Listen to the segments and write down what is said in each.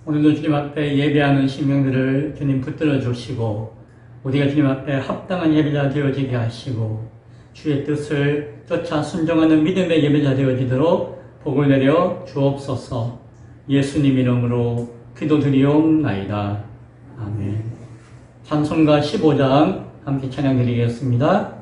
오늘도 주님 앞에 예배하는 심령들을 주님 붙들어 주시고 우리가 주님 앞에 합당한 예배자 되어지게 하시고 주의 뜻을 쫓아 순종하는 믿음의 예배자 되어지도록 복을 내려 주옵소서. 예수님 이름으로 기도드리옵나이다. 아멘. 찬송가 15장 함께 찬양드리겠습니다.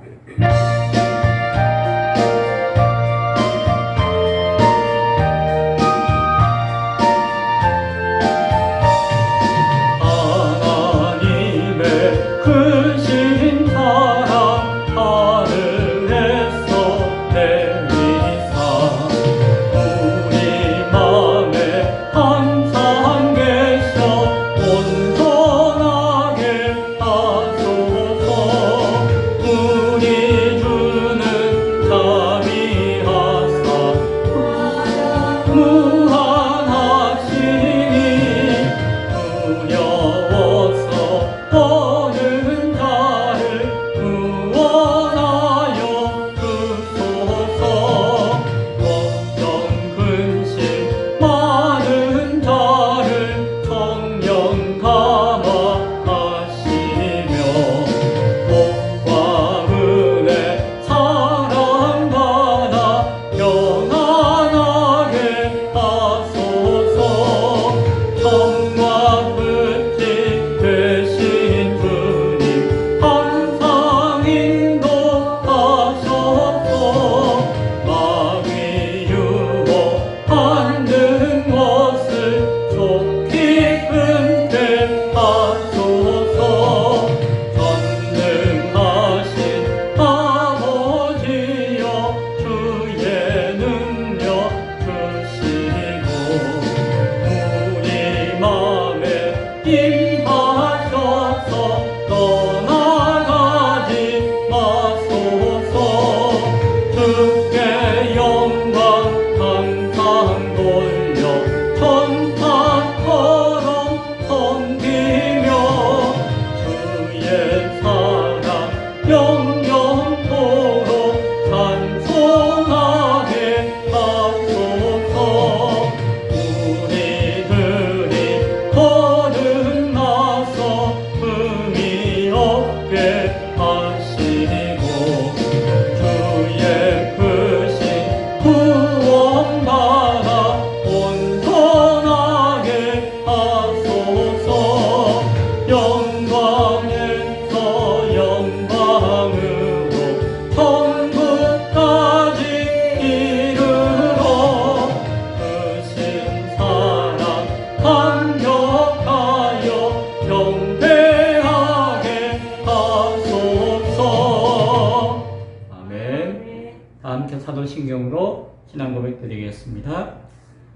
사도신경으로 신앙 고백 드리겠습니다.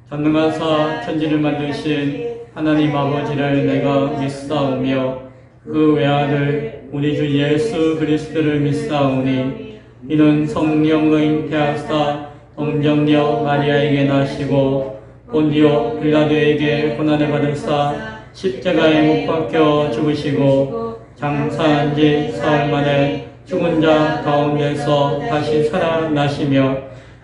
전능하사 천지를 만드신 하나님 아버지를 내가 믿사오며 그 외아들 우리 주 예수 그리스도를 믿사오니 이는 성령의 잉태하사 동정녀 마리아에게 나시고 본디오 빌라도에게 고난을 받으사 십자가에 못 박혀 죽으시고 장사한 지 사흘 만에 죽은 자 가운데서 다시 살아나시며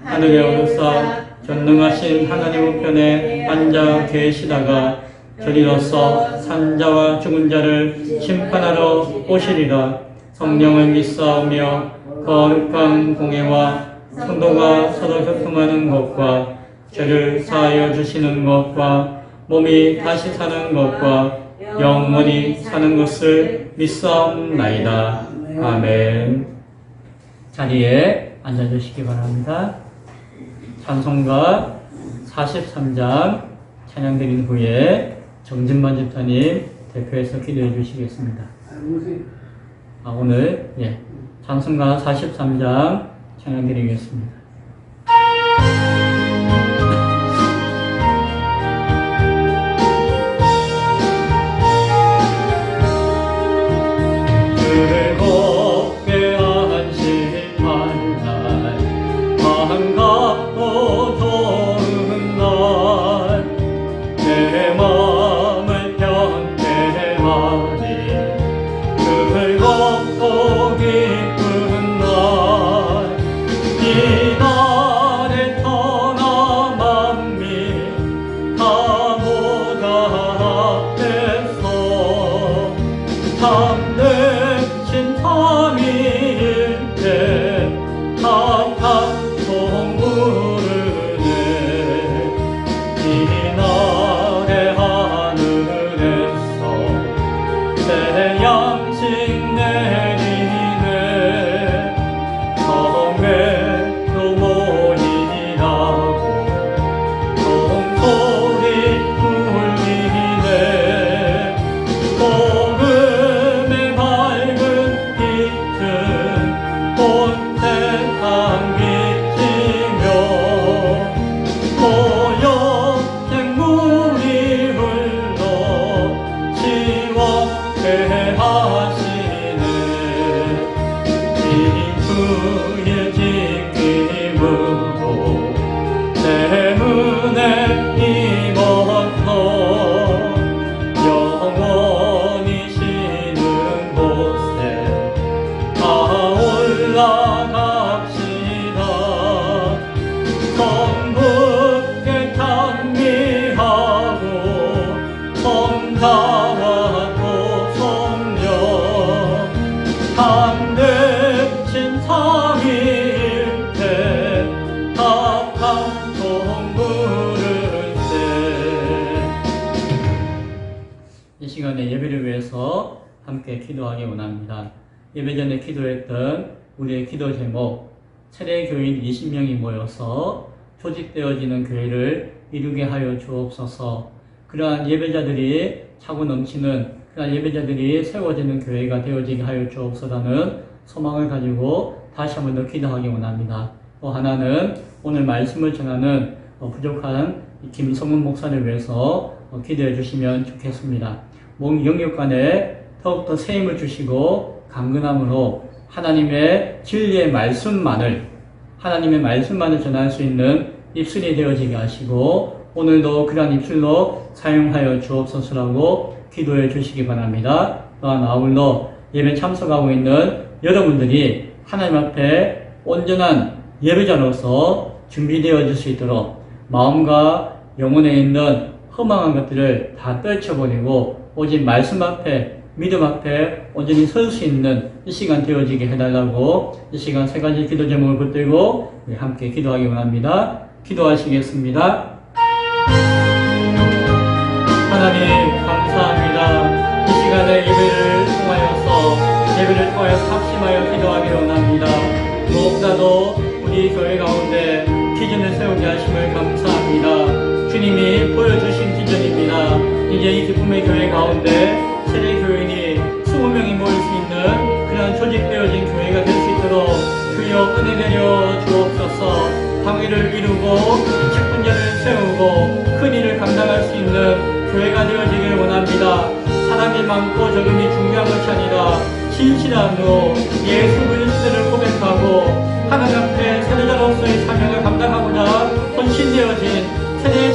하늘에 오르사 전능하신 하나님 우편에 앉아 계시다가 저리로서 산자와 죽은 자를 심판하러 오시리라. 성령을 믿사오며 거룩한 공회와 성도가 서로 교통하는 것과 죄를 사하여 주시는 것과 몸이 다시 사는 것과 영원히 사는 것을 믿사옵나이다. 아멘. 자리에 앉아주시기 바랍니다. 찬송가 43장 찬양드린 후에 정진만 집사님 대표해서 기도해 주시겠습니다. 오늘 찬송가 43장 찬양드리겠습니다. 즐겁고 기쁜 날 이날의 하늘에서 새 양식 내리네. 성회도 모이라고 종소리 울리네. 복음의 밝은 빛은 온 세상 비치며 고요 생물이 흘러 시원케 하시네. 주의 지킴으로 내 은혜 입었어. 영원히 쉬는 곳에 다 올라갑시다. 성부께 찬미하고 성자와 또 성령 참되신 삼위일체 합한 송부를세. 이 시간에 예배를 위해서 함께 기도하기 원합니다. 예배 전에 기도했던 우리의 기도 제목, 세례 교인 20명이 모여서 조직되어지는 교회를 이루게 하여 주옵소서. 그러한 예배자들이 차고 넘치는 그러한 예배자들이 세워지는 교회가 되어지게 하여 주옵소서라는 소망을 가지고 다시 한번 더 기도하기 원합니다. 또 하나는 오늘 말씀을 전하는 부족한 김성문 목사를 위해서 기도해 주시면 좋겠습니다. 몸 영육간에 더욱더 세임을 주시고 강건함으로 하나님의 진리의 말씀만을 전할 수 있는 입술이 되어지게 하시고 오늘도 그러한 입술로 사용하여 주옵소서라고 기도해 주시기 바랍니다. 또한 아울러 예배 참석하고 있는 여러분들이 하나님 앞에 온전한 예배자로서 준비되어질 수 있도록 마음과 영혼에 있는 허망한 것들을 다 떨쳐버리고 오직 말씀 앞에 믿음 앞에 온전히 설 수 있는 이 시간 되어지게 해달라고 이 시간 세 가지 기도 제목을 붙들고 우리 함께 기도하기 원합니다. 기도하시겠습니다. 하나님 감사합니다. 이 시간에 예배를 통하여서 합심하여 기도하기를 원합니다. 무엇보다도 우리 교회 가운데 비전을 세우게 하심을 감사합니다. 주님이 보여주신 비전입니다. 이제 이 기쁨의 교회 가운데 세례 교인이 20명이 모일 수 있는 그런 조직되어진 교회가 될 수 있도록 주여 은혜 내려 주옵소서. 방위를 이루고 직분자를 세우고 큰 일을 감당할 수 있는 교회가 되어지길 원합니다. 사람이 많고 적음이 중요한 것이 아니라 진실함으로 예수 그리스도를 고백하고 하나님 앞에 세례자로서의 사명을 감당하고자 헌신되어진 세례의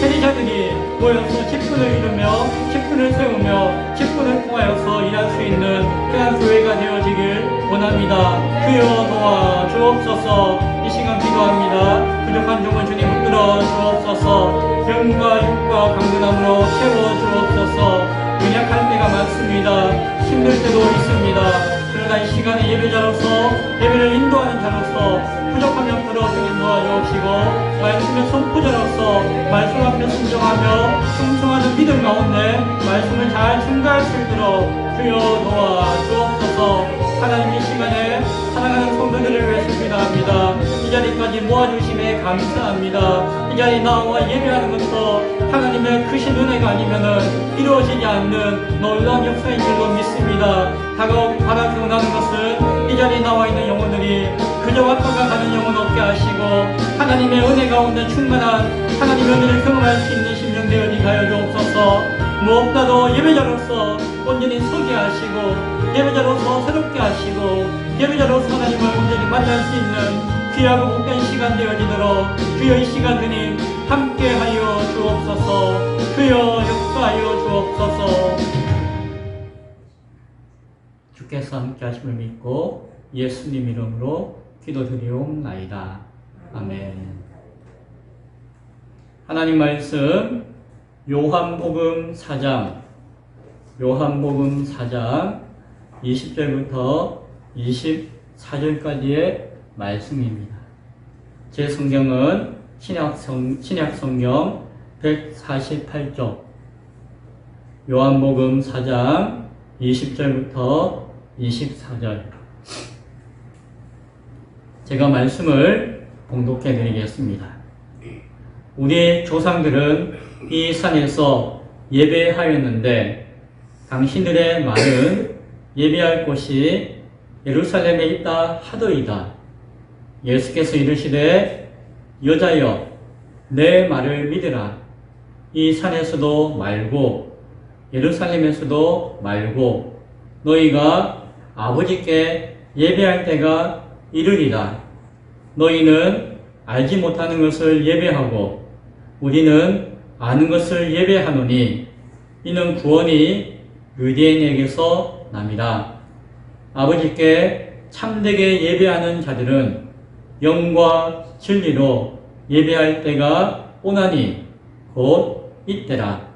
세례자들이 모여서 직분을 이루며 직분을 세우며 직분을 통하여서 일할 수 있는 그런 교회가 되어지길 원합니다. 주여 도와 주옵소서. 이 시간 기도합니다. 부족한 종을 주님 붙들어 주옵소서. 영과 육과 강건함으로 채워 주옵소서. 연약할 때가 많습니다. 힘들 때도 있습니다. 그러나 이 시간에 예배자로서 예배를 인도하는 자로서 부족하면 들어 주님 도와주옵시고 말씀의 선포자로서 말씀 앞에 순종하며 충성하는 믿음 가운데 말씀을 잘 증가할 수 있도록 주여 도와 주옵소서. 하나님 이 시간에 사랑하는 성도들을 위해서 기도합니다. 이 자리까지 모아주심에 감사합니다. 이 자리에 나와 예배하는 것도 하나님의 크신 은혜가 아니면은 이루어지지 않는 놀라운 역사인 줄로 믿습니다. 다가오기 바라기 원하는 것은 이 자리에 나와 있는 영혼들이 그저 왔다가 가는 영혼 없게 하시고 하나님의 은혜 가운데 충만한 하나님의 은혜를 경험할 수 있는 심령 되어지게 하여 주옵소서. 무엇보다도 예배자로서 온전히 서게 하시고 예배자로서 새롭게 하시고 예배자로서 하나님을 온전히 만날 수 있는 귀하고 복된 시간 되어지도록 주여 이 시간 주님 함께하여 주옵소서. 주여 역사하여 주옵소서. 주께서 함께하심을 믿고 예수님 이름으로 기도드리옵나이다. 아멘. 하나님 말씀 요한복음 4장 20절부터 24절까지의 말씀입니다. 제 성경은 신약성경 148쪽 요한복음 4장 20절부터 24절 제가 말씀을 봉독해 드리겠습니다. 우리 조상들은 이 산에서 예배하였는데 당신들의 말은 예배할 곳이 예루살렘에 있다 하더이다. 예수께서 이르시되 여자여 내 말을 믿으라. 이 산에서도 말고 예루살렘에서도 말고 너희가 아버지께 예배할 때가 이르리라. 너희는 알지 못하는 것을 예배하고 우리는 아는 것을 예배하노니 이는 구원이 유대인에게서 남이라. 아버지께 참되게 예배하는 자들은 영과 진리로 예배할 때가 오나니 곧 이때라.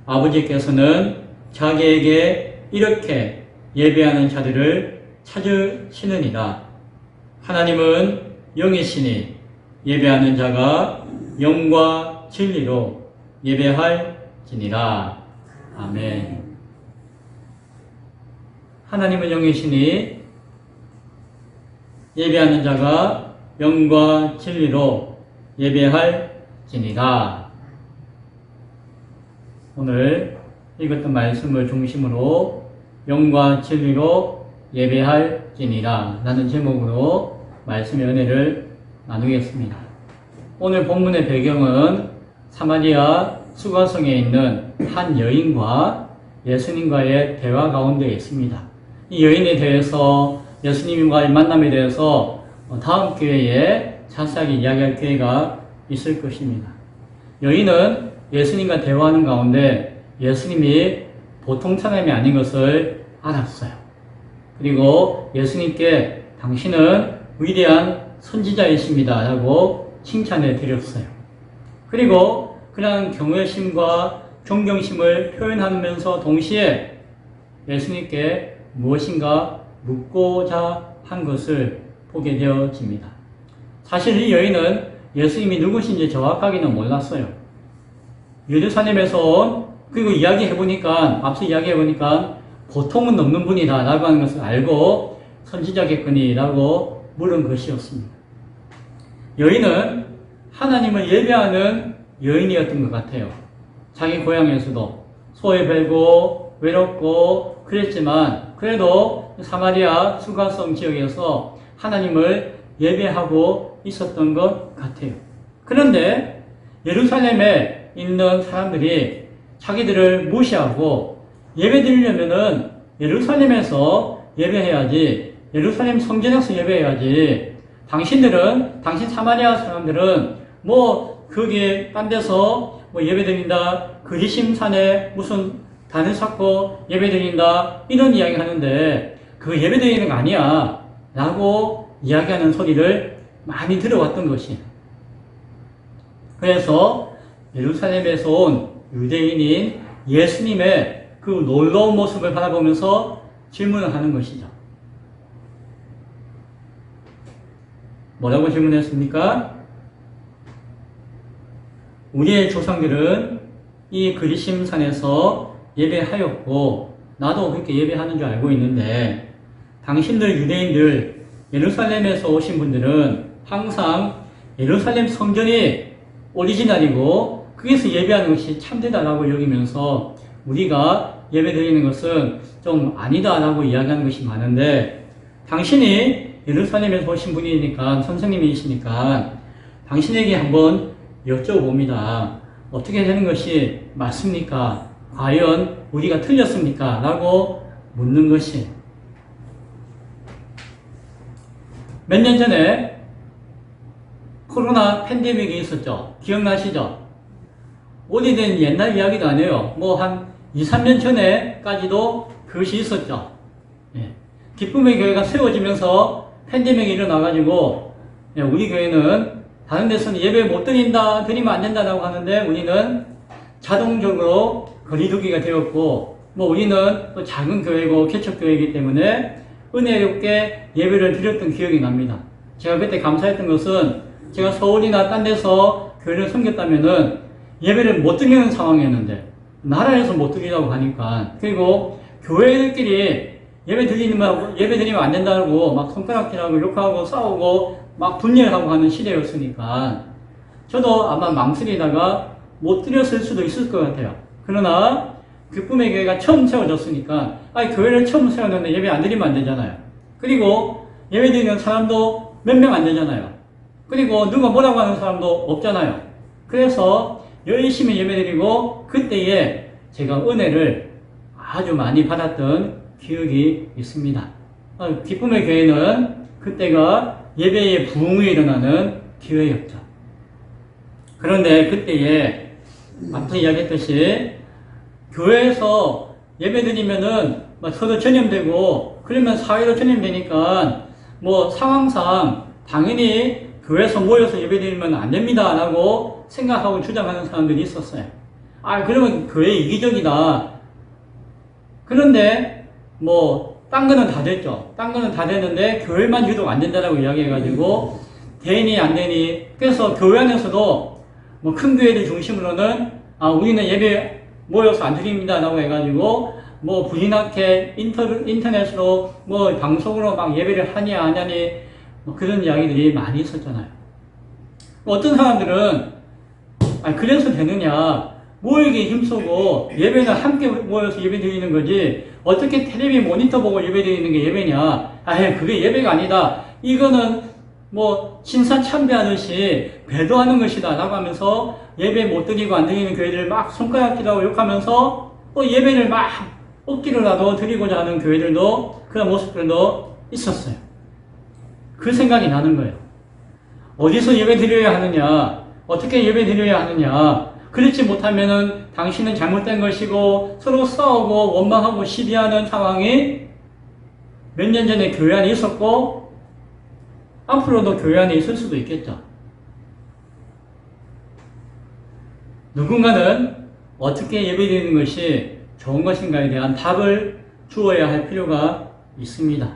아버지께서는 자기에게 이렇게 예배하는 자들을 찾으시느니라. 하나님은 영이시니 예배하는 자가 영과 진리로 예배할지니라. 아멘. 하나님은 영이시니 예배하는 자가 영과 진리로 예배할지니라. 오늘 읽었던 말씀을 중심으로 영과 진리로 예배할지니라 라는 제목으로 말씀의 은혜를 나누겠습니다. 오늘 본문의 배경은 사마리아 수가성에 있는 한 여인과 예수님과의 대화 가운데 있습니다. 이 여인에 대해서 예수님과의 만남에 대해서 다음 기회에 자세하게 이야기할 기회가 있을 것입니다. 여인은 예수님과 대화하는 가운데 예수님이 보통 사람이 아닌 것을 알았어요. 그리고 예수님께 당신은 위대한 선지자이십니다 라고 칭찬해 드렸어요. 그리고 그런 경외심과 존경심을 표현하면서 동시에 예수님께 무엇인가 묻고자 한 것을 보게 되어집니다. 사실 이 여인은 예수님이 누구신지 정확하게는 몰랐어요. 예루살렘에서 온, 그리고 앞서 이야기해보니까 보통은 넘는 분이다 라고 하는 것을 알고 선지자겠거니 라고 물은 것이었습니다. 여인은 하나님을 예배하는 여인이었던 것 같아요. 자기 고향에서도 소에 bel고 외롭고 그랬지만 그래도 사마리아 수가성 지역에서 하나님을 예배하고 있었던 것 같아요. 그런데 예루살렘에 있는 사람들이 자기들을 무시하고 예배드리려면은 예루살렘에서 예배해야지, 예루살렘 성전에서 예배해야지, 당신 사마리아 사람들은 거기에 딴 데서 예배드린다, 그리심산에 무슨 단을 쌓고 예배드린다, 이런 이야기 하는데 그거 예배드리는 거 아니야 라고 이야기하는 소리를 많이 들어왔던 것이. 그래서 예루살렘에서 온 유대인인 예수님의 그 놀라운 모습을 바라보면서 질문을 하는 것이죠. 뭐라고 질문했습니까? 우리의 조상들은 이 그리심산에서 예배하였고 나도 그렇게 예배하는 줄 알고 있는데 당신들 유대인들 예루살렘에서 오신 분들은 항상 예루살렘 성전이 오리지널이고 거기서 예배하는 것이 참되다라고 여기면서 우리가 예배드리는 것은 좀 아니다라고 이야기하는 것이 많은데 당신이 예루살렘에서 오신 분이니까 선생님이시니까 당신에게 한번 여쭤봅니다. 어떻게 되는 것이 맞습니까? 과연 우리가 틀렸습니까? 라고 묻는 것이. 몇 년 전에 코로나 팬데믹이 있었죠. 기억나시죠? 오래된 옛날 이야기도 아니에요. 한 2, 3년 전에까지도 그것이 있었죠. 기쁨의 교회가 세워지면서 팬데믹이 일어나가지고 우리 교회는 다른 데서는 예배 못 드리면 안 된다라고 하는데 우리는 자동적으로 거리두기가 되었고 우리는 또 작은 교회고 개척교회이기 때문에 은혜롭게 예배를 드렸던 기억이 납니다. 제가 그때 감사했던 것은 제가 서울이나 딴 데서 교회를 섬겼다면은 예배를 못 드리는 상황이었는데 나라에서 못 드리라고 하니까, 그리고 교회들끼리 예배 드리면 안 된다고 막 손가락질하고 욕하고 싸우고 막 분열하고 하는 시대였으니까 저도 아마 망설이다가 못 드렸을 수도 있을 것 같아요. 그러나 기쁨의 교회가 처음 세워졌으니까, 교회를 처음 세웠는데 예배 안 드리면 안 되잖아요. 그리고 예배 드리는 사람도 몇 명 안 되잖아요. 그리고 누가 뭐라고 하는 사람도 없잖아요. 그래서 열심히 예배 드리고 그때에 제가 은혜를 아주 많이 받았던 기억이 있습니다. 기쁨의 교회는 그때가 예배의 부흥이 일어나는 기회였죠. 그런데 그때에 앞서 이야기했듯이 교회에서 예배드리면은 서로 전염되고 그러면 사회로 전염되니까 상황상 당연히 교회에서 모여서 예배드리면 안 됩니다 라고 생각하고 주장하는 사람들이 있었어요. 그러면 교회 이기적이다. 그런데 딴 거는 다 됐죠. 딴 거는 다 됐는데 교회만 유독 안 된다라고 이야기해가지고 되니 안 되니, 그래서 교회 안에서도 큰 교회들 중심으로는 우리는 예배 모여서 안 드립니다 라고 해가지고 부인하게 인터넷으로 방송으로 막 예배를 하냐 안 하니 그런 이야기들이 많이 있었잖아요. 어떤 사람들은 그래서 되느냐, 모이기 힘쓰고 예배는 함께 모여서 예배 드리는 거지 어떻게 텔레비 모니터 보고 예배 드리는 게 예배냐, 그게 예배가 아니다, 이거는 신사 참배하듯이 배도하는 것이다 라고 하면서 예배 못 드리고 안 드리는 교회들을 막 손가락질하고 욕하면서 예배를 막 억지로라도 드리고자 하는 교회들도, 그런 모습들도 있었어요. 그 생각이 나는 거예요. 어디서 예배 드려야 하느냐, 어떻게 예배 드려야 하느냐, 그렇지 못하면은 당신은 잘못된 것이고 서로 싸우고 원망하고 시비하는 상황이 몇 년 전에 교회 안에 있었고 앞으로도 교회 안에 있을 수도 있겠죠. 누군가는 어떻게 예배드리는 것이 좋은 것인가에 대한 답을 주어야 할 필요가 있습니다.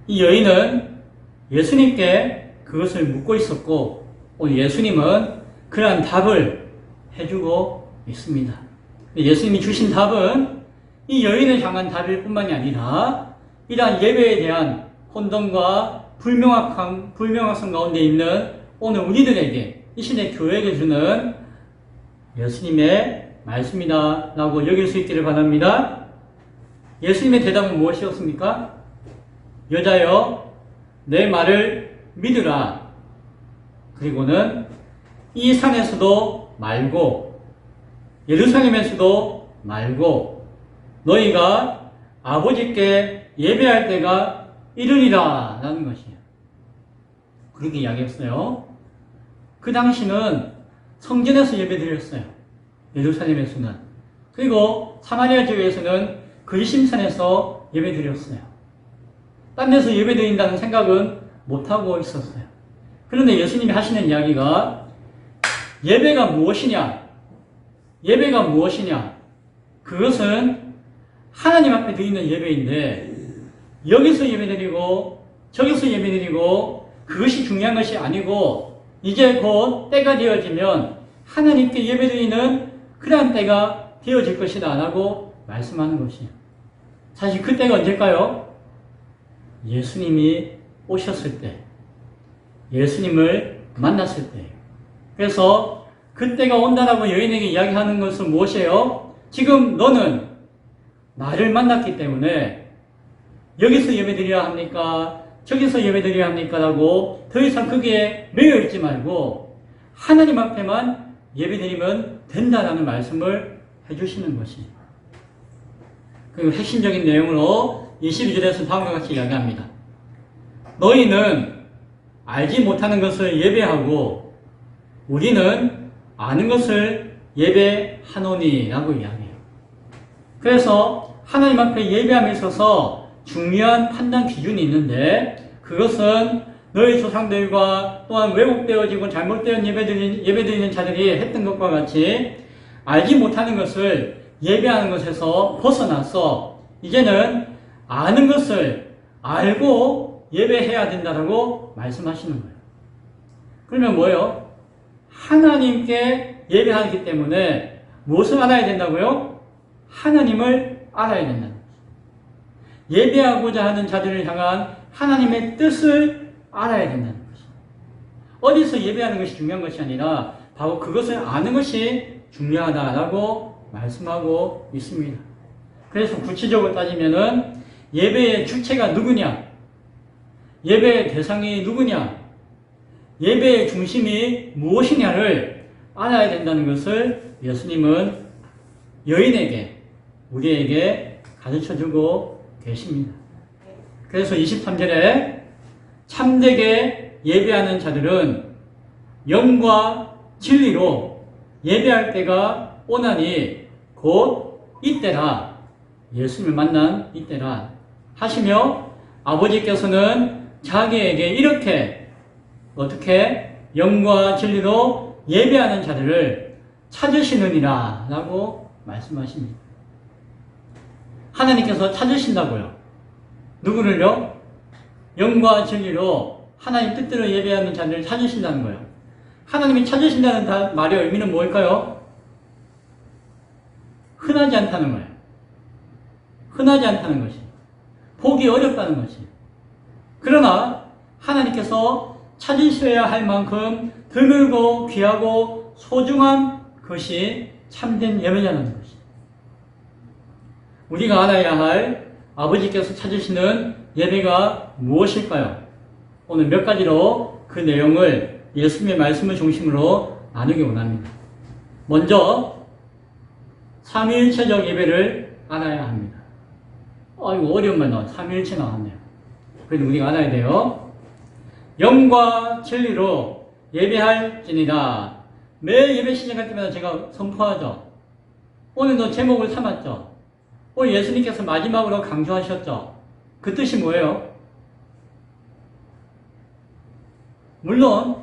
이 여인은 예수님께 그것을 묻고 있었고 오늘 예수님은 그러한 답을 해주고 있습니다. 예수님이 주신 답은 이 여인을 향한 답일 뿐만이 아니라 이러한 예배에 대한 혼돈과 불명확성 가운데 있는 오늘 우리들에게, 이 시대 교회에게 주는 예수님의 말씀이다 라고 여길 수 있기를 바랍니다. 예수님의 대답은 무엇이었습니까? 여자여, 내 말을 믿으라. 그리고는 이 산에서도 말고 예루살렘에서도 말고 너희가 아버지께 예배할 때가 이르리라 라는 것이에요. 그렇게 이야기했어요. 그 당시는 성전에서 예배드렸어요. 예루살렘에서는. 그리고 사마리아 지역에서는 그리심산에서 예배드렸어요. 딴 데서 예배드린다는 생각은 못하고 있었어요. 그런데 예수님이 하시는 이야기가 예배가 무엇이냐? 예배가 무엇이냐? 그것은 하나님 앞에 드리는 예배인데 여기서 예배드리고 저기서 예배드리고 그것이 중요한 것이 아니고 이제 곧 때가 되어지면 하나님께 예배드리는 그러한 때가 되어질 것이다 라고 말씀하는 것이에요. 사실 그 때가 언제일까요? 예수님이 오셨을 때, 예수님을 만났을 때예요. 그래서 그때가 온다라고 여인에게 이야기하는 것은 무엇이에요? 지금 너는 나를 만났기 때문에 여기서 예배드려야 합니까? 저기서 예배드려야 합니까? 라고 더 이상 거기에 매여 있지 말고 하나님 앞에만 예배드리면 된다라는 말씀을 해주시는 것이에요. 그리고 핵심적인 내용으로 22절에서 다음과 같이 이야기합니다. 너희는 알지 못하는 것을 예배하고 우리는 아는 것을 예배하노니 라고 이야기해요. 그래서 하나님 앞에 예배함에 있어서 중요한 판단 기준이 있는데 그것은 너희 조상들과 또한 왜곡되어지고 잘못된 예배드리는 자들이 했던 것과 같이 알지 못하는 것을 예배하는 것에서 벗어나서 이제는 아는 것을 알고 예배해야 된다고 말씀하시는 거예요. 그러면 뭐예요? 하나님께 예배하기 때문에 무엇을 알아야 된다고요? 하나님을 알아야 된다는 거죠. 예배하고자 하는 자들을 향한 하나님의 뜻을 알아야 된다는 거죠. 어디서 예배하는 것이 중요한 것이 아니라 바로 그것을 아는 것이 중요하다라고 말씀하고 있습니다. 그래서 구체적으로 따지면은 예배의 주체가 누구냐? 예배의 대상이 누구냐? 예배의 중심이 무엇이냐를 알아야 된다는 것을 예수님은 여인에게, 우리에게 가르쳐주고 계십니다. 그래서 23절에 참되게 예배하는 자들은 영과 진리로 예배할 때가 오나니 곧 이때라, 예수님을 만난 이때라 하시며, 아버지께서는 자기에게 이렇게 어떻게 영과 진리로 예배하는 자들을 찾으시느니라 라고 말씀하십니다. 하나님께서 찾으신다고요. 누구를요? 영과 진리로 하나님 뜻대로 예배하는 자들을 찾으신다는 거예요. 하나님이 찾으신다는 말의 의미는 뭘까요? 흔하지 않다는 거예요. 흔하지 않다는 것이. 보기 어렵다는 것이. 그러나 하나님께서 찾으셔야 할 만큼 드물고 귀하고 소중한 것이 참된 예배자라는 것이. 우리가 알아야 할 아버지께서 찾으시는 예배가 무엇일까요? 오늘 몇 가지로 그 내용을 예수님의 말씀을 중심으로 나누기 원합니다. 먼저 삼위일체적 예배를 알아야 합니다. 이거 어려운 말 나와. 삼위일체 나왔네요. 그래도 우리가 알아야 돼요. 영과 진리로 예배할지니라. 매 예배 시작할 때마다 제가 선포하죠. 오늘도 제목을 삼았죠. 오늘 예수님께서 마지막으로 강조하셨죠. 그 뜻이 뭐예요? 물론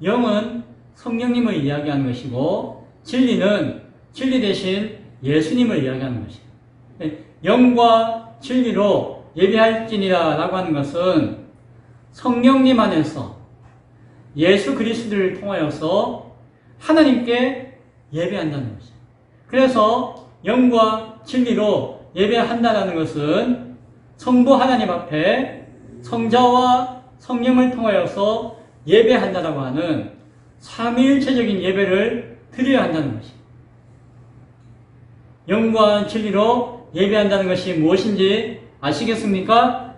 영은 성령님을 이야기하는 것이고 진리는 진리 대신 예수님을 이야기하는 것이에요. 영과 진리로 예배할지니라 라고 하는 것은 성령님 안에서 예수 그리스도를 통하여서 하나님께 예배한다는 것이에요. 그래서 영과 진리로 예배한다는 것은 성부 하나님 앞에 성자와 성령을 통하여서 예배한다라고 하는 삼위일체적인 예배를 드려야 한다는 것이에요. 영과 진리로 예배한다는 것이 무엇인지 아시겠습니까?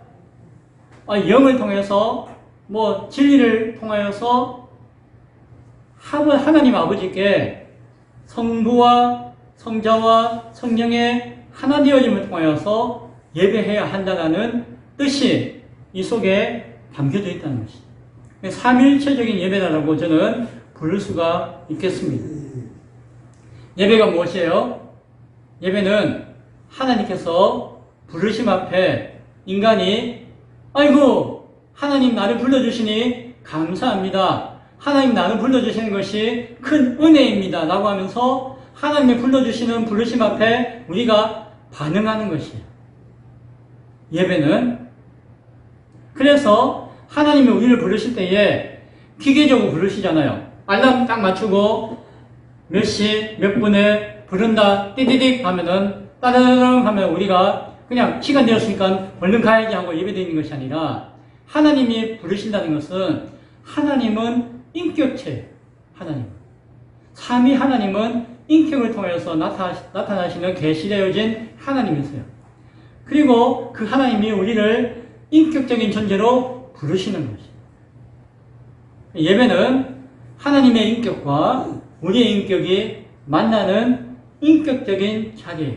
영을 통해서 진리를 통하여서 하나님 아버지께 성부와 성자와 성령의 하나 되어짐을 통하여서 예배해야 한다는 뜻이 이 속에 담겨져 있다는 것이죠. 삼위일체적인 예배라고 저는 부를 수가 있겠습니다. 예배가 무엇이에요? 예배는 하나님께서 부르심 앞에 인간이 아이고 하나님 나를 불러주시니 감사합니다. 하나님 나를 불러주시는 것이 큰 은혜입니다 라고 하면서 하나님이 불러주시는 부르심 앞에 우리가 반응하는 것이에요. 예배는. 그래서 하나님이 우리를 부르실 때에 기계적으로 부르시잖아요. 알람 딱 맞추고 몇 시 몇 분에 부른다 띠디딕 하면은 따르릉 하면 우리가 그냥 시간 되었으니까 얼른 가야지 하고 예배드리는 것이 아니라 하나님이 부르신다는 것은 하나님은 인격체 하나님. 삼위 하나님은 인격을 통해서 나타나시는 계시되어진 하나님이세요. 그리고 그 하나님이 우리를 인격적인 존재로 부르시는 것이에요. 예배는 하나님의 인격과 우리의 인격이 만나는 인격적인 자리예요.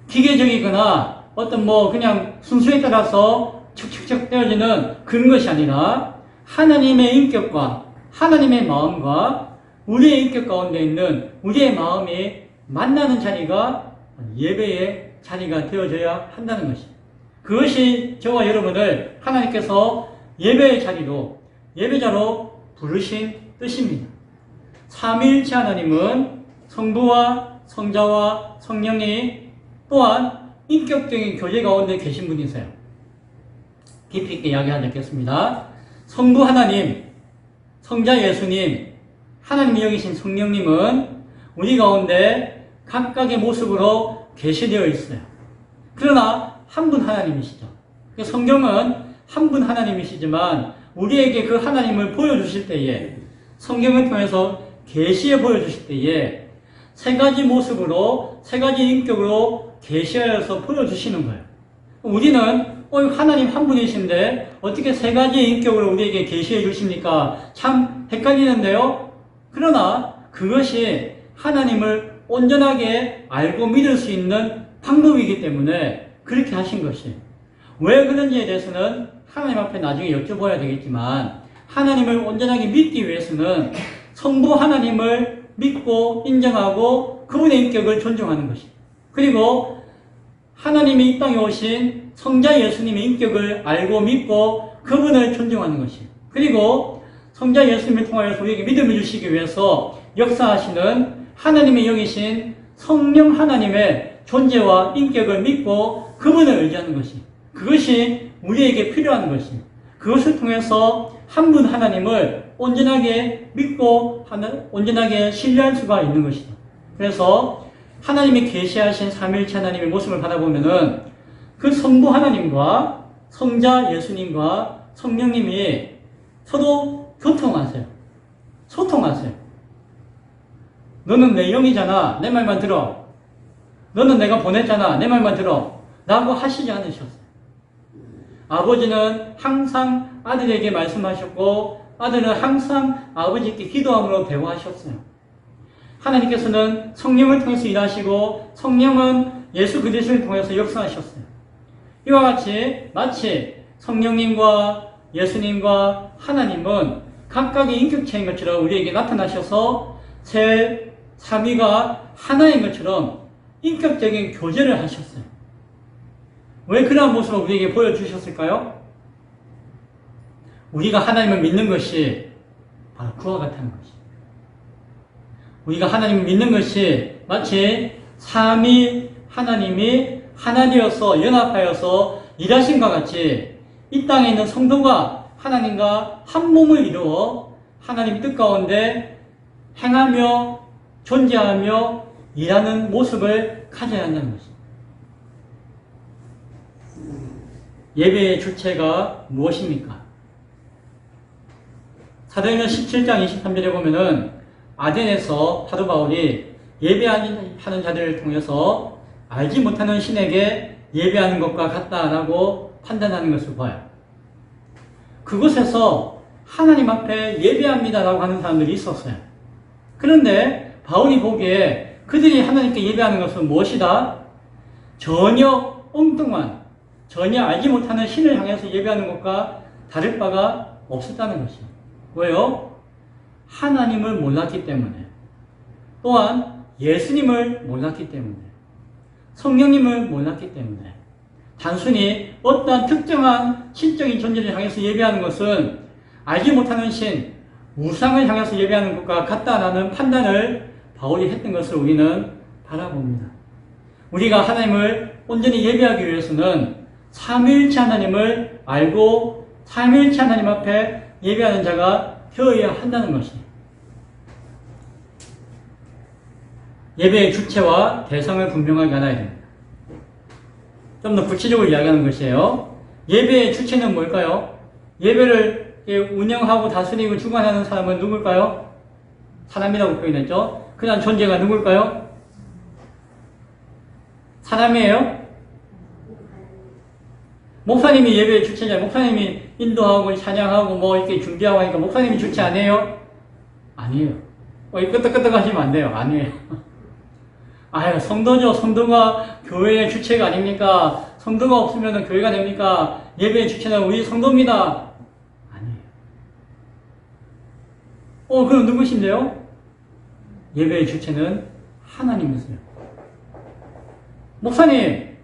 기계적이거나 어떤 그냥 순수에 따라서 척척척 떼어지는 그런 것이 아니라 하나님의 인격과 하나님의 마음과 우리의 인격 가운데 있는 우리의 마음이 만나는 자리가 예배의 자리가 되어져야 한다는 것이에요. 그것이 저와 여러분을 하나님께서 예배의 자리로, 예배자로 부르신 뜻입니다. 삼위일체 하나님은 성부와 성자와 성령이 또한 인격적인 교제 가운데 계신 분이세요. 깊이 있게 이야기하겠습니다. 성부 하나님, 성자 예수님, 하나님이 여기신 성령님은 우리 가운데 각각의 모습으로 계시되어 있어요. 그러나 한 분 하나님이시죠. 성경은 한 분 하나님이시지만 우리에게 그 하나님을 보여주실 때에, 성경을 통해서 계시해 보여주실 때에 세 가지 모습으로, 세 가지 인격으로 계시하여서 보여주시는 거예요. 우리는 하나님 한 분이신데 어떻게 세 가지의 인격으로 우리에게 계시해 주십니까? 참 헷갈리는데요. 그러나 그것이 하나님을 온전하게 알고 믿을 수 있는 방법이기 때문에 그렇게 하신 것이, 왜 그런지에 대해서는 하나님 앞에 나중에 여쭤봐야 되겠지만, 하나님을 온전하게 믿기 위해서는 성부 하나님을 믿고 인정하고 그분의 인격을 존중하는 것이, 그리고 하나님이 이 땅에 오신 성자 예수님의 인격을 알고 믿고 그분을 존중하는 것이, 그리고 성자 예수님을 통하여서 우리에게 믿음을 주시기 위해서 역사하시는 하나님의 영이신 성령 하나님의 존재와 인격을 믿고 그분을 의지하는 것이, 그것이 우리에게 필요한 것이, 그것을 통해서 한 분 하나님을 온전하게 믿고 온전하게 신뢰할 수가 있는 것이다. 그래서 하나님이 계시하신 삼위일체 하나님의 모습을 바라보면은 그 성부 하나님과 성자 예수님과 성령님이 서로 교통하세요. 소통하세요. 너는 내 영이잖아. 내 말만 들어. 너는 내가 보냈잖아. 내 말만 들어. 라고 하시지 않으셨어요. 아버지는 항상 아들에게 말씀하셨고 아들은 항상 아버지께 기도함으로 대화하셨어요. 하나님께서는 성령을 통해서 일하시고 성령은 예수 그리스도를 통해서 역사하셨어요. 이와 같이 마치 성령님과 예수님과 하나님은 각각의 인격체인 것처럼 우리에게 나타나셔서 새 삼위가 하나인 것처럼 인격적인 교제를 하셨어요. 왜 그러한 모습을 우리에게 보여주셨을까요? 우리가 하나님을 믿는 것이 바로 그와 같다는 것이, 우리가 하나님을 믿는 것이 마치 삼위 하나님이 하나 되어서 연합하여서 일하신과 같이 이 땅에 있는 성도가 하나님과 한 몸을 이루어 하나님 뜻 가운데 행하며 존재하며 일하는 모습을 가져야 한다는 것입니다. 예배의 주체가 무엇입니까? 사도행전 17장 23절에 보면은 아덴에서 사도 바울이 예배하는 자들을 통해서 알지 못하는 신에게 예배하는 것과 같다라고 판단하는 것을 봐요. 그곳에서 하나님 앞에 예배합니다라고 하는 사람들이 있었어요. 그런데 바울이 보기에 그들이 하나님께 예배하는 것은 무엇이다? 전혀 엉뚱한, 전혀 알지 못하는 신을 향해서 예배하는 것과 다를 바가 없었다는 것이에요. 왜요? 하나님을 몰랐기 때문에, 또한 예수님을 몰랐기 때문에, 성령님을 몰랐기 때문에, 단순히 어떠한 특정한 신적인 존재를 향해서 예배하는 것은 알지 못하는 신, 우상을 향해서 예배하는 것과 같다라는 판단을 바울이 했던 것을 우리는 바라봅니다. 우리가 하나님을 온전히 예배하기 위해서는 삼위일체 하나님을 알고 삼위일체 하나님 앞에 예배하는 자가 되어야 한다는 것입니다. 예배의 주체와 대상을 분명하게 알아야 됩니다. 좀 더 구체적으로 이야기하는 것이에요. 예배의 주체는 뭘까요? 예배를 운영하고 다스리고 주관하는 사람은 누굴까요? 사람이라고 표현했죠. 그 다음 존재가 누굴까요? 사람이에요? 목사님이 예배의 주체냐? 목사님이 인도하고 찬양하고 뭐 이렇게 준비하고 하니까 목사님이 주체 아니에요? 아니에요. 끄떡끄떡 하시면 안 돼요. 아니에요. 아유, 성도죠. 성도가 교회의 주체가 아닙니까? 성도가 없으면 교회가 됩니까? 예배의 주체는 우리 성도입니다. 아니에요. 그럼 누구신데요? 예배의 주체는 하나님이세요. 목사님,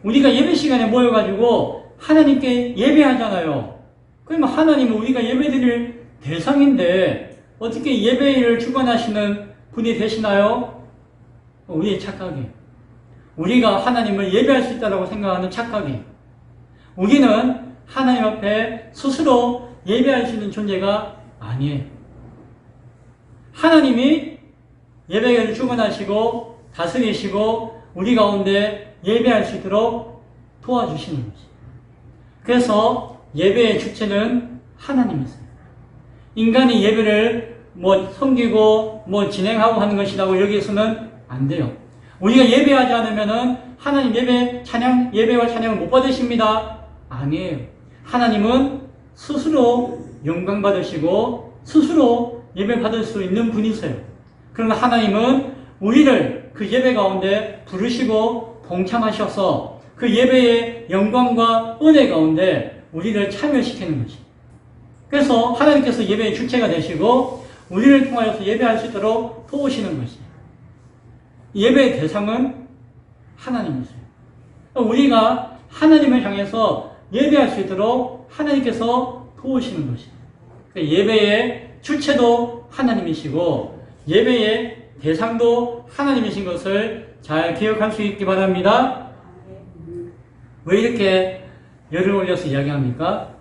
우리가 예배 시간에 모여가지고 하나님께 예배하잖아요. 그러면 하나님은 우리가 예배드릴 대상인데 어떻게 예배를 주관하시는 분이 되시나요? 우리의 착각이에요. 우리가 하나님을 예배할 수 있다고 생각하는 착각이에요. 우리는 하나님 앞에 스스로 예배할 수 있는 존재가 아니에요. 하나님이 예배를 주관하시고 다스리시고 우리 가운데 예배할 수 있도록 도와주시는 거지. 그래서 예배의 주체는 하나님이세요. 인간이 예배를 섬기고 진행하고 하는 것이라고 여기서는 안 돼요. 우리가 예배하지 않으면은 하나님 예배와 찬양을 못 받으십니다. 아니에요. 하나님은 스스로 영광 받으시고 스스로 예배 받을 수 있는 분이세요. 그러나 하나님은 우리를 그 예배 가운데 부르시고 동참하셔서 그 예배의 영광과 은혜 가운데 우리를 참여시키는 것이. 그래서 하나님께서 예배의 주체가 되시고 우리를 통하여서 예배할 수 있도록 도우시는 것이. 예배의 대상은 하나님이세요. 우리가 하나님을 향해서 예배할 수 있도록 하나님께서 도우시는 것이. 예배의 주체도 하나님이시고 예배의 대상도 하나님이신 것을 잘 기억할 수 있기 바랍니다. 왜 이렇게 열을 올려서 이야기합니까?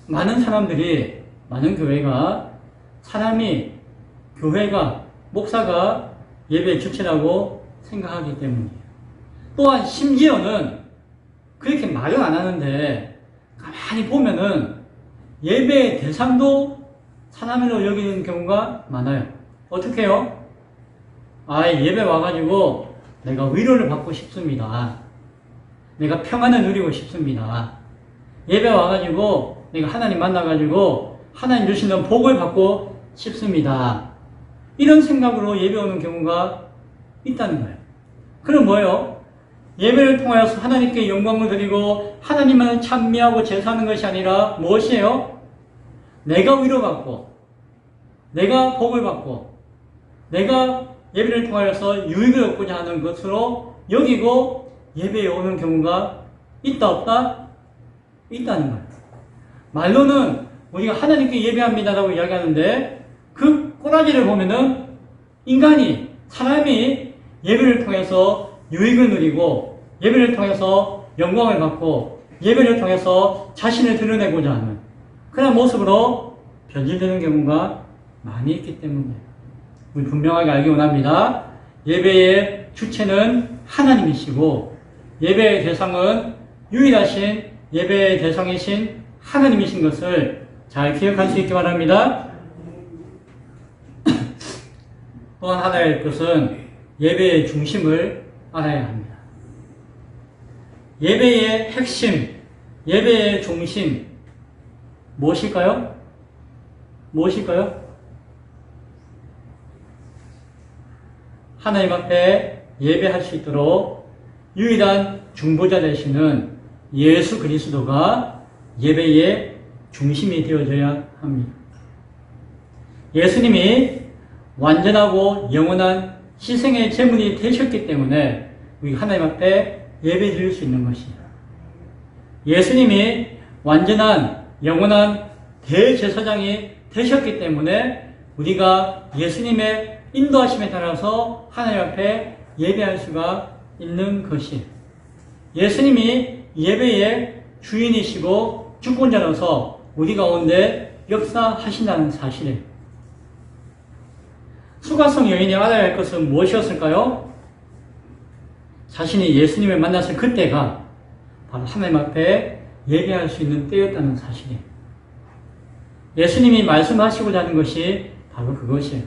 많은 사람들이, 많은 교회가 교회가, 목사가 예배의 주체라고 생각하기 때문이에요. 또한 심지어는 그렇게 말은 안 하는데 가만히 보면은 예배의 대상도 사람으로 여기는 경우가 많아요. 어떻게 해요? 예배 와가지고 내가 위로를 받고 싶습니다. 내가 평안을 누리고 싶습니다. 예배 와가지고 내가 하나님 만나가지고 하나님 주시는 복을 받고 싶습니다. 이런 생각으로 예배 오는 경우가 있다는 거예요. 그럼 뭐예요? 예배를 통하여서 하나님께 영광을 드리고 하나님을 찬미하고 제사하는 것이 아니라 무엇이에요? 내가 위로받고 내가 복을 받고 내가 예배를 통하여서 유익을 얻고자 하는 것으로 여기고 예배에 오는 경우가 있다 없다? 있다는 거예요. 말로는 우리가 하나님께 예배합니다라고 이야기하는데 그 꼬라지를 보면은 사람이 예배를 통해서 유익을 누리고 예배를 통해서 영광을 받고 예배를 통해서 자신을 드러내고자 하는 그런 모습으로 변질되는 경우가 많이 있기 때문에 우리 분명하게 알기 원합니다. 예배의 주체는 하나님이시고 예배의 대상은 유일하신 예배의 대상이신 하나님이신 것을 잘 기억할 수 있기 바랍니다. 또한 하나의 것은 예배의 중심을 알아야 합니다. 예배의 핵심, 예배의 중심 무엇일까요? 하나님 앞에 예배할 수 있도록 유일한 중보자 되시는 예수 그리스도가 예배의 중심이 되어져야 합니다. 예수님이 완전하고 영원한 희생의 제물이 되셨기 때문에 우리 하나님 앞에 예배 드릴 수 있는 것이에요. 예수님이 완전한 영원한 대제사장이 되셨기 때문에 우리가 예수님의 인도하심에 따라서 하나님 앞에 예배할 수가 있는 것이에요. 예수님이 예배의 주인이시고 주권자로서 우리 가운데 역사하신다는 사실이에요. 수가성 여인이 알아야 할 것은 무엇이었을까요? 자신이 예수님을 만났을 그때가 바로 하나님 앞에 예배할 수 있는 때였다는 사실이에요. 예수님이 말씀하시고자 하는 것이 바로 그것이에요.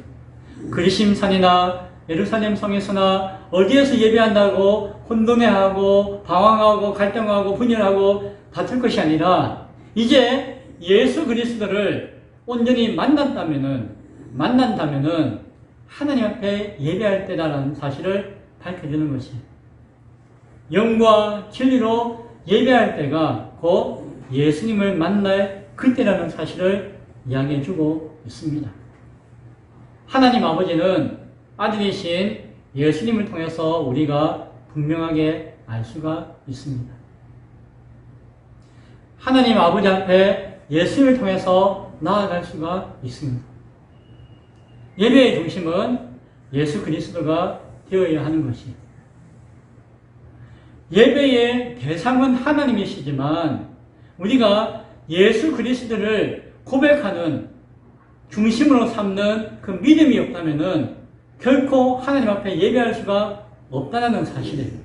그리심산이나 예루살렘 성에서나 어디에서 예배한다고 혼돈해하고 방황하고 갈등하고 분열하고 다툴 것이 아니라 이제 예수 그리스도를 온전히 만난다면은 하나님 앞에 예배할 때다라는 사실을 밝혀주는 것이에요. 영과 진리로 예배할 때가 곧 예수님을 만날 그때라는 사실을 이야기해주고 있습니다. 하나님 아버지는 아들이신 예수님을 통해서 우리가 분명하게 알 수가 있습니다. 하나님 아버지 앞에 예수님을 통해서 나아갈 수가 있습니다. 예배의 중심은 예수 그리스도가 되어야 하는 것이에요. 예배의 대상은 하나님이시지만 우리가 예수 그리스도를 고백하는 중심으로 삼는 그 믿음이 없다면은 결코 하나님 앞에 예배할 수가 없다는 사실이에요.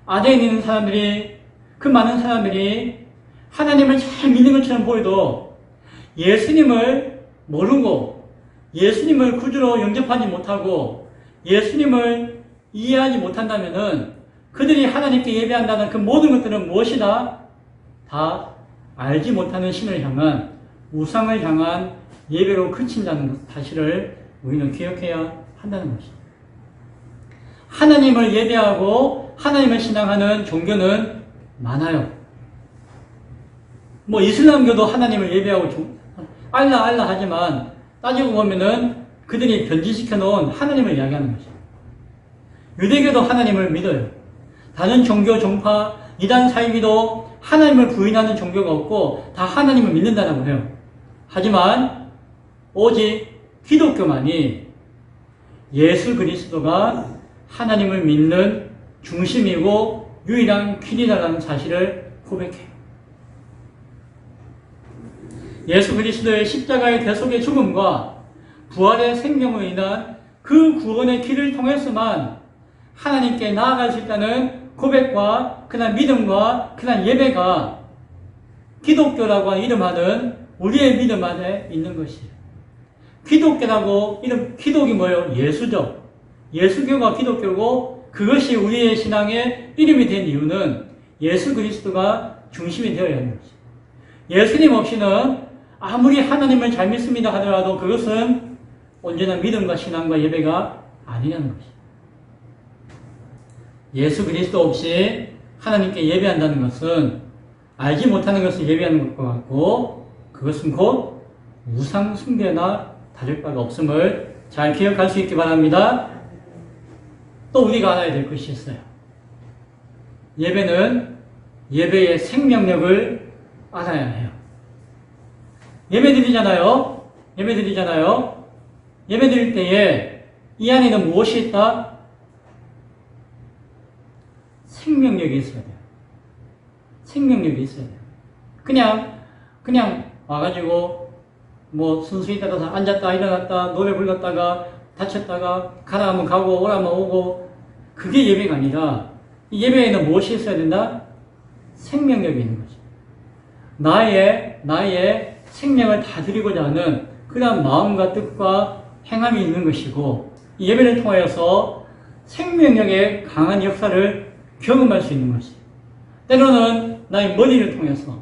아대에 있는 사람들이, 그 많은 사람들이 하나님을 잘 믿는 것처럼 보여도 예수님을 모르고 예수님을 구주로 영접하지 못하고 예수님을 이해하지 못한다면은 그들이 하나님께 예배한다는 그 모든 것들은 무엇이다? 다 알지 못하는 신을 향한, 우상을 향한 예배로 그친다는 사실을 우리는 기억해야 한다는 것입니다. 하나님을 예배하고 하나님을 신앙하는 종교는 많아요. 뭐 이슬람교도 하나님을 예배하고 알라 하지만 따지고 보면은 그들이 변질시켜 놓은 하나님을 이야기하는 것입니다. 유대교도 하나님을 믿어요. 다른 종교, 종파, 이단, 사이비도 하나님을 부인하는 종교가 없고 다 하나님을 믿는다고 해요. 하지만 오직 기독교만이 예수 그리스도가 하나님을 믿는 중심이고 유일한 길이라는 사실을 고백해요. 예수 그리스도의 십자가의 대속의 죽음과 부활의 생명으로 인한 그 구원의 길을 통해서만 하나님께 나아갈 수 있다는 고백과 그날 믿음과 그날 예배가 기독교라고 이름하는 우리의 믿음 안에 있는 것이에요. 기독교라고 기독이 뭐예요? 예수죠. 예수교가 기독교고 그것이 우리의 신앙의 이름이 된 이유는 예수 그리스도가 중심이 되어야 하는 것이에요. 예수님 없이는 아무리 하나님을 잘 믿습니다 하더라도 그것은 언제나 믿음과 신앙과 예배가 아니라는 것이에요. 예수 그리스도 없이 하나님께 예배한다는 것은 알지 못하는 것을 예배하는 것과 같고 그것은 곧 우상 숭배나 다를 바가 없음을 잘 기억할 수 있기 바랍니다. 또 우리가 알아야 될 것이 있어요. 예배는 예배의 생명력을 알아야 해요. 예배 드리잖아요. 예배 드릴 때에 이 안에는 무엇이 있다? 생명력이 있어야 돼요. 생명력이 있어야 돼요. 그냥 와가지고 뭐 순수히 따라서 앉았다 일어났다 노래 불렀다가 다쳤다가 가라 하면 가고 오라 하면 오고 그게 예배가 아니라 이 예배에는 무엇이 있어야 된다? 생명력이 있는 거죠. 나의 생명을 다 드리고자 하는 그런 마음과 뜻과 행함이 있는 것이고 이 예배를 통해서 생명력의 강한 역사를 경험할 수 있는 것이에요. 때로는 나의 머리를 통해서,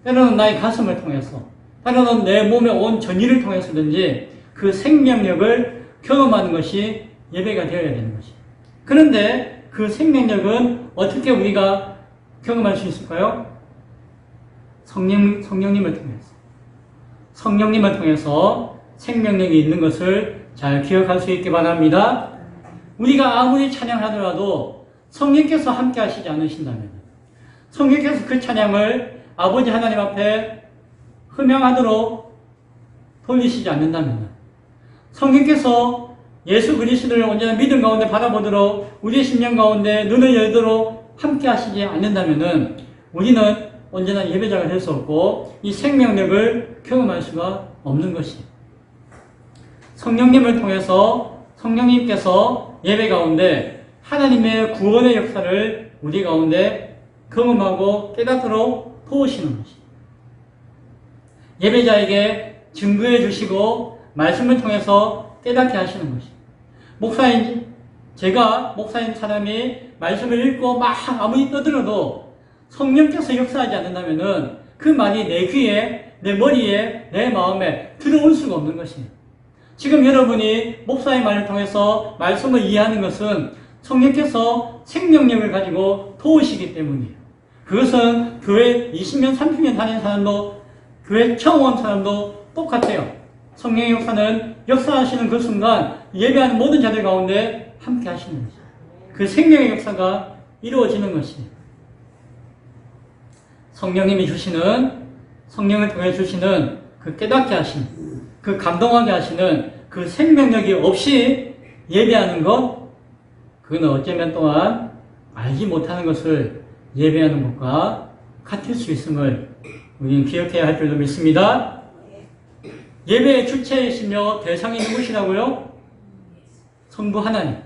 때로는 나의 가슴을 통해서, 때로는 내 몸의 온 전의를 통해서든지 그 생명력을 경험하는 것이 예배가 되어야 되는 것이에요. 그런데 그 생명력은 어떻게 우리가 경험할 수 있을까요? 성령님을 통해서. 성령님을 통해서 생명력이 있는 것을 잘 기억할 수 있기 바랍니다. 우리가 아무리 찬양하더라도 성령께서 함께 하시지 않으신다면, 성령께서 그 찬양을 아버지 하나님 앞에 흠양하도록 돌리시지 않는다면, 성령께서 예수 그리스도를 언제나 믿음 가운데 바라보도록 우리의 심령 가운데 눈을 열도록 함께 하시지 않는다면 우리는 언제나 예배자가 될 수 없고 이 생명력을 경험할 수가 없는 것이에요. 성령님을 통해서 성령님께서 예배 가운데 하나님의 구원의 역사를 우리 가운데 경험하고 깨닫도록 도우시는 것이에요. 예배자에게 증거해 주시고 말씀을 통해서 깨닫게 하시는 것이에요. 제가 목사인 사람이 말씀을 읽고 막 아무리 떠들어도 성령께서 역사하지 않는다면 그 말이 내 귀에, 내 머리에, 내 마음에 들어올 수가 없는 것이에요. 지금 여러분이 목사의 말을 통해서 말씀을 이해하는 것은 성령께서 생명력을 가지고 도우시기 때문이에요. 그것은 교회 20년, 30년 다닌 사람도 교회 처음 온 사람도 똑같아요. 성령의 역사는 역사하시는 그 순간 예배하는 모든 자들 가운데 함께 하시는 것이에요. 그 생명의 역사가 이루어지는 것이에요. 성령님이 주시는, 성령을 통해 주시는 그 깨닫게 하시는, 그 감동하게 하시는 그 생명력이 없이 예배하는 것, 그건 어쩌면 또한 알지 못하는 것을 예배하는 것과 같을 수 있음을 우리는 기억해야 할 줄로 믿습니다. 예배의 주체이시며 대상이 누구시라고요? 성부 하나님.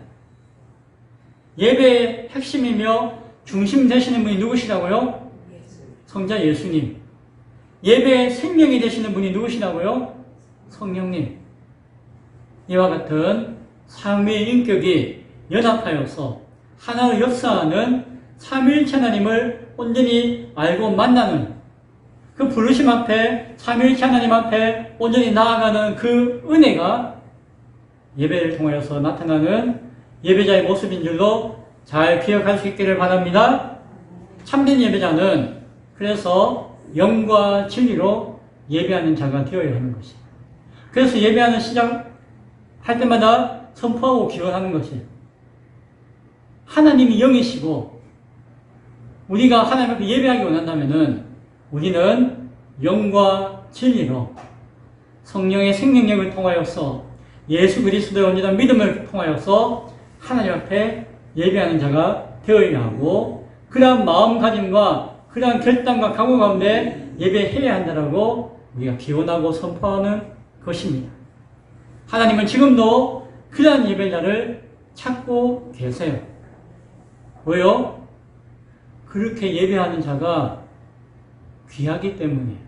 예배의 핵심이며 중심 되시는 분이 누구시라고요? 성자 예수님. 예배의 생명이 되시는 분이 누구시라고요? 성령님. 이와 같은 삼위의 인격이 연합하여서 하나로 역사하는 삼위일체 하나님을 온전히 알고 만나는 그 부르심 앞에 삼위일체 하나님 앞에 온전히 나아가는 그 은혜가 예배를 통하여서 나타나는 예배자의 모습인 줄로 잘 기억할 수 있기를 바랍니다. 참된 예배자는 그래서 영과 진리로 예배하는 자가 되어야 하는 것이에요. 그래서 예배하는 시작할 때마다 선포하고 기원하는 것이에요. 하나님이 영이시고 우리가 하나님 앞에 예배하기 원한다면은 우리는 영과 진리로 성령의 생명력을 통하여서 예수 그리스도의 온전한 믿음을 통하여서 하나님 앞에 예배하는 자가 되어야 하고 그러한 마음가짐과 그러한 결단과 각오 가운데 예배해야 한다라고 우리가 기원하고 선포하는 것입니다. 하나님은 지금도 그러한 예배자를 찾고 계세요. 왜요? 그렇게 예배하는 자가 귀하기 때문이에요.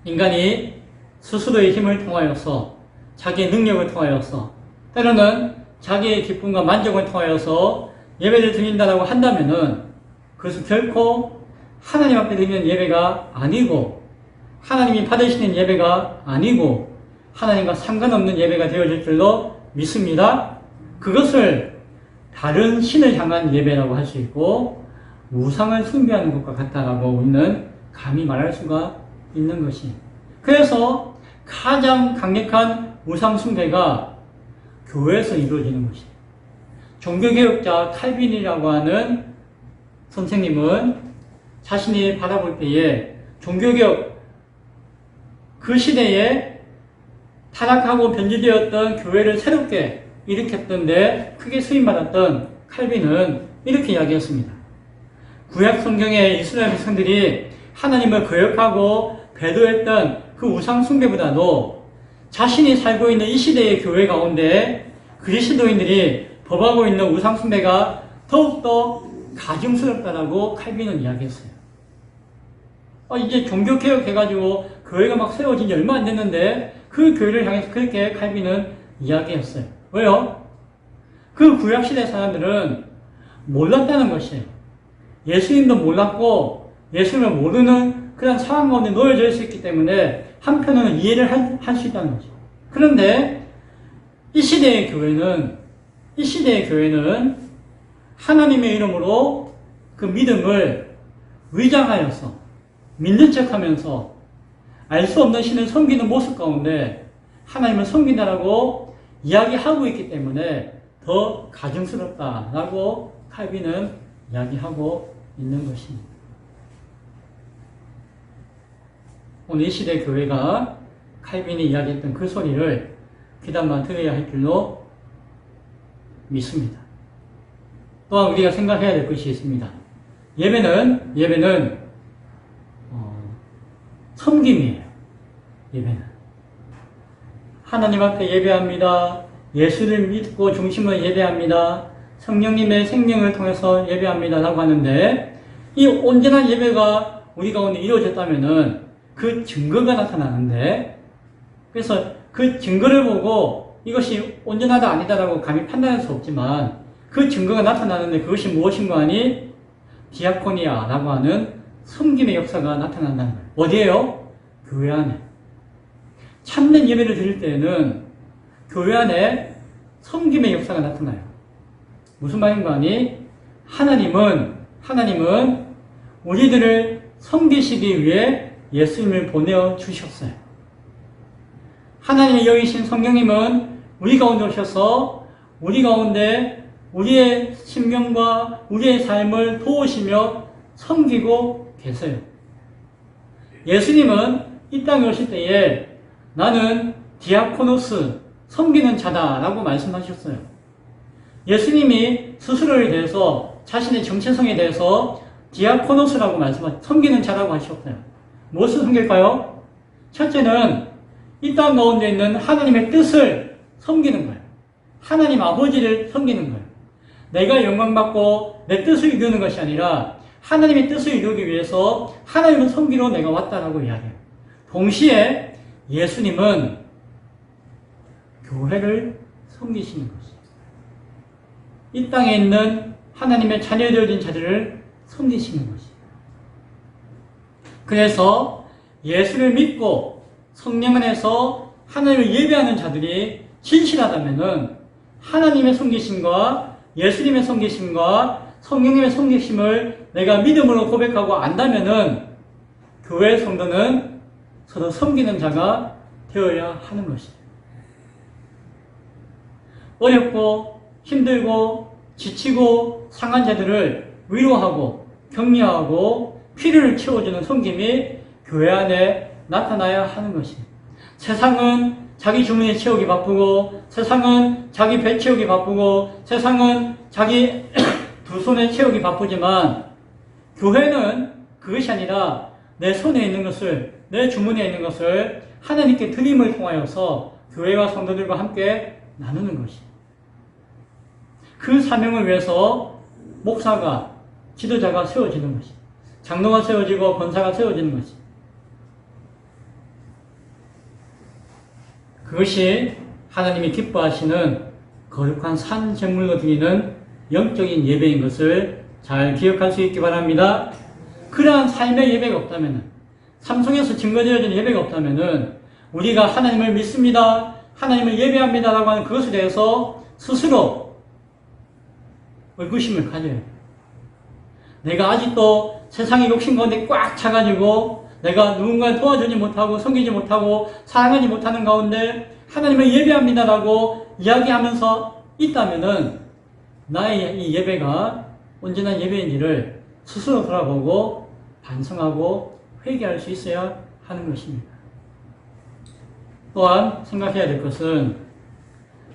인간이 스스로의 힘을 통하여서 자기의 능력을 통하여서 때로는 자기의 기쁨과 만족을 통하여서 예배를 드린다라고 한다면은 그것은 결코 하나님 앞에 드리는 예배가 아니고 하나님이 받으시는 예배가 아니고 하나님과 상관없는 예배가 되어질 줄로 믿습니다. 그것을 다른 신을 향한 예배라고 할 수 있고 우상을 숭배하는 것과 같다라고 우리는 감히 말할 수가 있는 것이. 그래서 가장 강력한 우상 숭배가 교회에서 이루어지는 것이. 종교개혁자 칼빈이라고 하는 선생님은 자신이 바라볼 때에 종교개혁 그 시대에 타락하고 변질되었던 교회를 새롭게 일으켰던데 크게 수임받았던 칼빈은 이렇게 이야기했습니다. 구약 성경의 이스라엘 백성들이 하나님을 거역하고 배도했던 그 우상 숭배보다도 자신이 살고 있는 이 시대의 교회 가운데 그리스도인들이 범하고 있는 우상 숭배가 더욱더 가증스럽다라고 칼빈은 이야기했어요. 이제 종교개혁 해가지고 교회가 막 세워진 지 얼마 안 됐는데 그 교회를 향해서 그렇게 칼빈은 이야기했어요. 왜요? 그 구약시대 사람들은 몰랐다는 것이에요. 예수님도 몰랐고 예수님을 모르는 그런 상황 가운데 놓여져 있었기 때문에 한편으로는 이해를 할 수 있다는 거죠. 그런데 이 시대의 교회는 하나님의 이름으로 그 믿음을 위장하여서 믿는 척하면서 알 수 없는 신을 섬기는 모습 가운데 하나님을 섬긴다라고 이야기하고 있기 때문에 더 가증스럽다라고 칼빈은 이야기하고 있는 것입니다. 오늘 이 시대 교회가 칼빈이 이야기했던 그 소리를 귀담아 들어야 할 줄로 믿습니다. 또한 우리가 생각해야 될 것이 있습니다. 예배는 섬김이에요. 예배는 하나님 앞에 예배합니다. 예수를 믿고 중심으로 예배합니다. 성령님의 생명을 통해서 예배합니다 라고 하는데 이 온전한 예배가 우리 가운데 이루어졌다면은 그 증거가 나타나는데 그래서 그 증거를 보고 이것이 온전하다 아니다라고 감히 판단할 수 없지만 그 증거가 나타나는데 그것이 무엇인가 하니 디아코니아라고 하는 섬김의 역사가 나타난다는 거예요. 어디에요? 교회 안에. 참된 예배를 드릴 때에는 교회 안에 섬김의 역사가 나타나요. 무슨 말인가 하니 하나님은 우리들을 섬기시기 위해 예수님을 보내주셨어요. 하나님의 영이신 성령님은 우리 가운데 오셔서 우리 가운데 우리의 심령과 우리의 삶을 도우시며 섬기고 계세요. 예수님은 이 땅에 오실 때에 나는 디아코노스, 섬기는 자다라고 말씀하셨어요. 예수님이 스스로에 대해서 자신의 정체성에 대해서 디아코노스라고 섬기는 자라고 하셨어요. 무엇을 섬길까요? 첫째는 이 땅 가운데 있는 하나님의 뜻을 섬기는 거예요. 하나님 아버지를 섬기는 거예요. 내가 영광받고 내 뜻을 이루는 것이 아니라 하나님의 뜻을 이루기 위해서 하나님을 섬기러 내가 왔다라고 이야기해요. 동시에 예수님은 교회를 섬기시는 것이에요. 이 땅에 있는 하나님의 자녀되어진 자들을 섬기시는 것이에요. 그래서 예수를 믿고 성령 안에서 하나님을 예배하는 자들이 진실하다면은 하나님의 섬기심과 예수님의 섬기심과 성령님의 섬기심을 내가 믿음으로 고백하고 안다면은 교회 성도는 서로 섬기는 자가 되어야 하는 것이에요. 어렵고 힘들고 지치고 상한 자들을 위로하고 격려하고 필요를 채워주는 섬김이 교회 안에 나타나야 하는 것이에요. 세상은 자기 주머니 채우기 바쁘고, 세상은 자기 배 채우기 바쁘고, 세상은 자기 두 손에 채우기 바쁘지만 교회는 그것이 아니라 내 손에 있는 것을, 내 주머니에 있는 것을 하나님께 드림을 통하여서 교회와 성도들과 함께 나누는 것이에요. 그 사명을 위해서 목사가, 지도자가 세워지는 것이에요. 장로가 세워지고 권사가 세워지는 것이에요. 그것이 하나님이 기뻐하시는 거룩한 산 제물로 드리는 영적인 예배인 것을 잘 기억할 수 있기 바랍니다. 그러한 삶의 예배가 없다면, 삼성에서 증거되어진 예배가 없다면 우리가 하나님을 믿습니다, 하나님을 예배합니다라고 하는 그것에 대해서 스스로 의구심을 가져야 돼요. 내가 아직도 세상의 욕심 가운데 꽉 차가지고 내가 누군가를 도와주지 못하고 섬기지 못하고 사랑하지 못하는 가운데 하나님을 예배합니다라고 이야기하면서 있다면은 나의 이 예배가 온전한 예배인지를 스스로 돌아보고 반성하고 회개할 수 있어야 하는 것입니다. 또한 생각해야 될 것은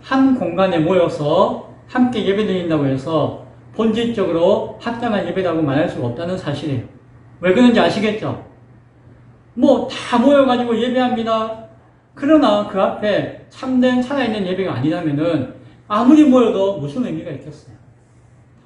한 공간에 모여서 함께 예배드린다고 해서 본질적으로 합당한 예배라고 말할 수가 없다는 사실이에요. 왜 그런지 아시겠죠? 다 모여가지고 예배합니다. 그러나 그 앞에 참된 살아있는 예배가 아니라면은 아무리 모여도 무슨 의미가 있겠어요.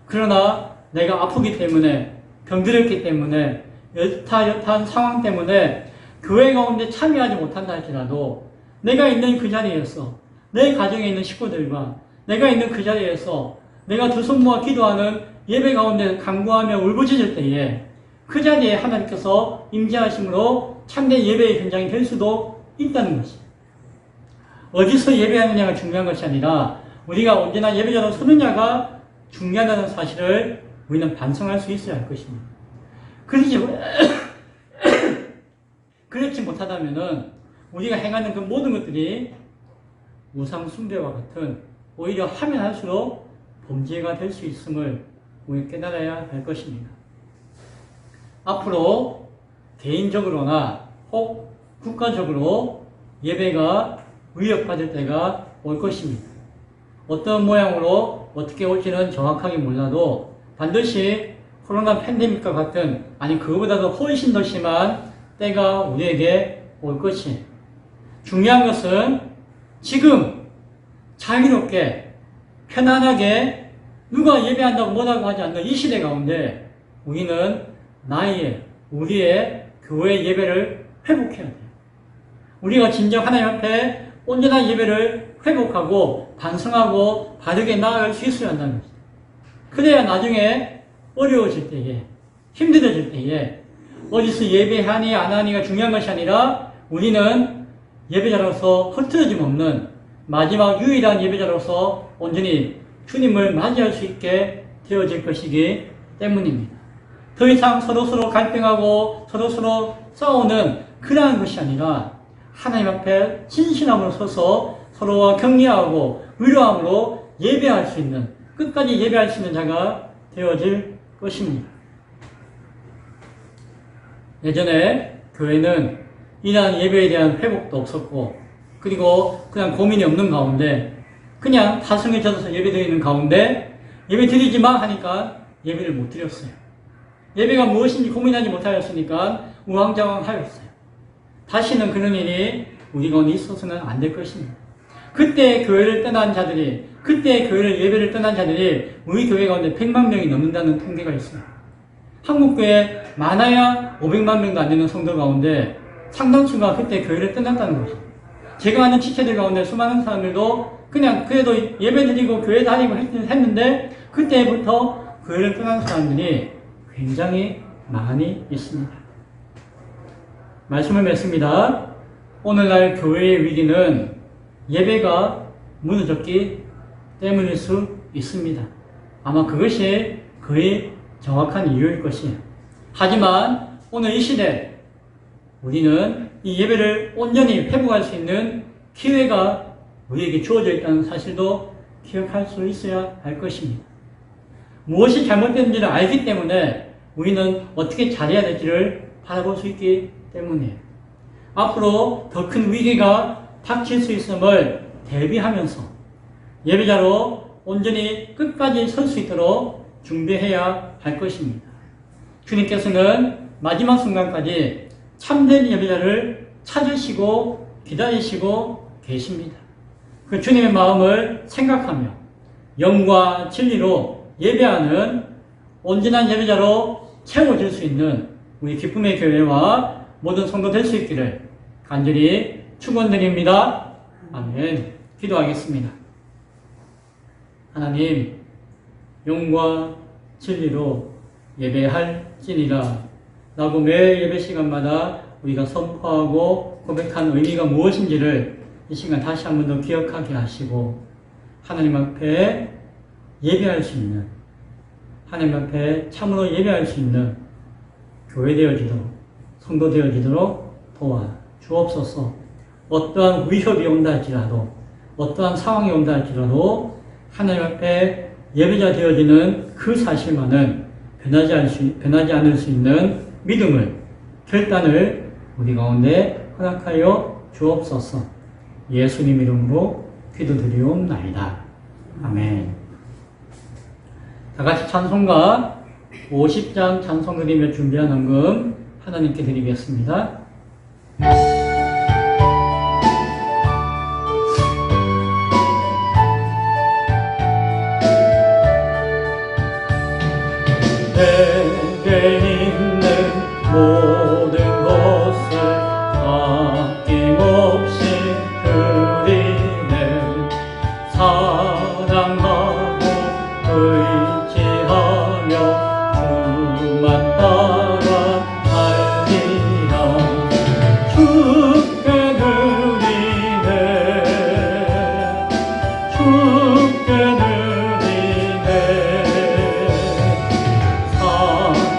그러나 내가 아프기 때문에, 병들었기 때문에, 여타여타한 상황 때문에 교회 가운데 참여하지 못한다 할지라도 내가 있는 그 자리에서 내 가정에 있는 식구들과 내가 있는 그 자리에서 내가 두 손 모아 기도하는 예배 가운데 간구하며 울부짖을 때에 그 자리에 하나님께서 임재하심으로 참된 예배의 현장이 될 수도 있다는 것이에요. 어디서 예배하느냐가 중요한 것이 아니라 우리가 언제나 예배자로 서느냐가 중요하다는 사실을 우리는 반성할 수 있어야 할 것입니다. 그렇지 못하다면은 우리가 행하는 그 모든 것들이 우상 숭배와 같은 오히려 하면 할수록 범죄가 될 수 있음을 우리 깨달아야 할 것입니다. 앞으로 개인적으로나 혹 국가적으로 예배가 위협받을 때가 올 것입니다. 어떤 모양으로 어떻게 올지는 정확하게 몰라도 반드시 코로나 팬데믹과 같은, 아니 그거보다도 훨씬 더 심한 때가 우리에게 올 것이에요. 중요한 것은 지금 자유롭게 편안하게 누가 예배한다고 뭐라고 하지 않는 이 시대 가운데 우리는 우리의 교회 예배를 회복해야 돼요. 우리가 진정 하나님 앞에 온전한 예배를 회복하고 반성하고 바르게 나아갈 수 있어야 한다는 것이죠. 그래야 나중에 어려워질 때에, 힘들어질 때에 어디서 예배하니 안 하니가 중요한 것이 아니라 우리는 예배자로서 흐트러짐 없는 마지막 유일한 예배자로서 온전히 주님을 맞이할 수 있게 되어질 것이기 때문입니다. 더 이상 서로서로 갈등하고 서로서로 싸우는 그러한 것이 아니라 하나님 앞에 진실함으로 서서 서로와 격려하고 위로함으로 예배할 수 있는, 끝까지 예배할 수 있는 자가 되어질 것입니다. 예전에 교회는 이러한 예배에 대한 회복도 없었고, 그리고 그냥 고민이 없는 가운데 그냥 타성에 젖어서 예배드리는 가운데 예배 드리지 마 하니까 예배를 못 드렸어요. 예배가 무엇인지 고민하지 못하였으니까 우왕좌왕하였어요. 다시는 그런 일이 우리 가운데 있어서는 안 될 것입니다. 그때 교회를 떠난 자들이, 그때 교회를 예배를 떠난 자들이 우리 교회 가운데 100만 명이 넘는다는 통계가 있어요. 한국교회 많아야 500만 명도 안 되는 성도 가운데 상당수가 그때 교회를 떠났다는 것입니다. 제가 아는 지체들 가운데 수많은 사람들도 그냥 그래도 예배 드리고 교회 다니고 했는데 그때부터 교회를 떠난 사람들이 굉장히 많이 있습니다. 말씀을 맺습니다. 오늘날 교회의 위기는 예배가 무너졌기 때문일 수 있습니다. 아마 그것이 거의 정확한 이유일 것이에요. 하지만 오늘 이 시대 우리는 이 예배를 온전히 회복할 수 있는 기회가 우리에게 주어져 있다는 사실도 기억할 수 있어야 할 것입니다. 무엇이 잘못됐는지를 알기 때문에 우리는 어떻게 잘해야 될지를 바라볼 수 있기 때문에 앞으로 더 큰 위기가 닥칠 수 있음을 대비하면서 예배자로 온전히 끝까지 설 수 있도록 준비해야 할 것입니다. 주님께서는 마지막 순간까지 참된 예배자를 찾으시고 기다리시고 계십니다. 그 주님의 마음을 생각하며 영과 진리로 예배하는 온전한 예배자로 채워질 수 있는 우리 기쁨의 교회와 모든 성도 될 수 있기를 간절히 축원드립니다. 아멘. 기도하겠습니다. 하나님, 영과 진리로 예배할지니라 라고 매 예배 시간마다 우리가 선포하고 고백한 의미가 무엇인지를 이 시간 다시 한 번 더 기억하게 하시고 하나님 앞에 예배할 수 있는, 하나님 앞에 참으로 예배할 수 있는 교회 되어지도록, 성도 되어지도록 도와 주옵소서. 어떠한 위협이 온다 할지라도, 어떠한 상황이 온다 할지라도 하나님 앞에 예배자 되어지는 그 사실만은 변하지 않을 수 있는 믿음을, 결단을 우리 가운데 허락하여 주옵소서. 예수님 이름으로 기도드리옵나이다. 아멘. 다 같이 찬송가 50장 찬송 드리며 준비한 헌금 하나님께 드리겠습니다. 내게 있는 모든 것을 아낌없이 드리네. 사랑하고 의지하며 주만 따라갈리라. 주께 드리네. 주께 드리네.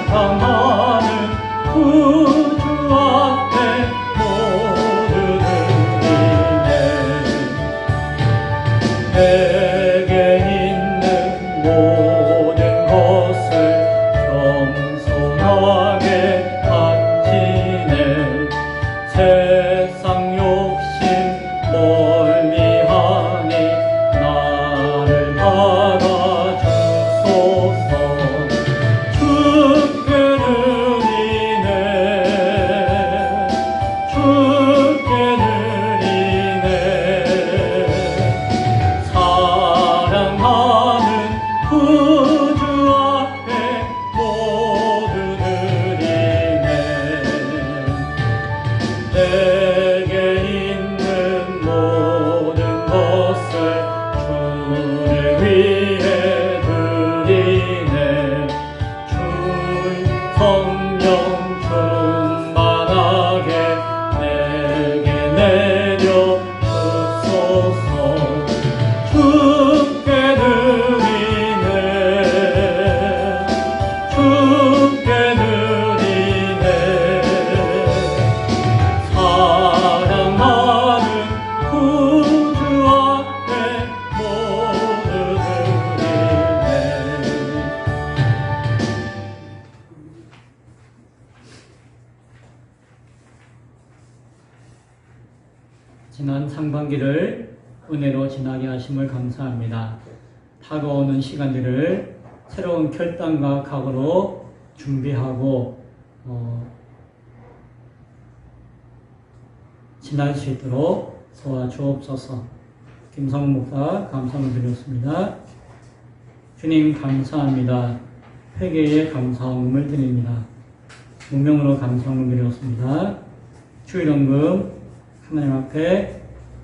사랑하는 구주 앞에 모두 드리네. 내게 있는 모든 것을 겸손하게 바치네. 세상 욕심 멀리하니 나를 받아주소서. 주께 드리네. 주께 드리네. 사랑하는 구주 앞에 모두 드리네. 내게 있는 모든 것을 주를 위해 드리네. 주의 성령 충만하게 내게 내려주소서. 주께 드리네. 주께 드리네. 사랑하는 구주 앞에 모두 드리네. 지난 상반기를 은혜로 지나게 하심을 감사합니다. 다가오는 시간들을 새로운 결단과 각오로 준비하고 지날 수 있도록 도와주옵소서. 김성훈 목사 감사함을 드렸습니다. 주님 감사합니다. 회개에 감사함을 드립니다. 무명으로 감사함을 드렸습니다. 주일원금 하나님 앞에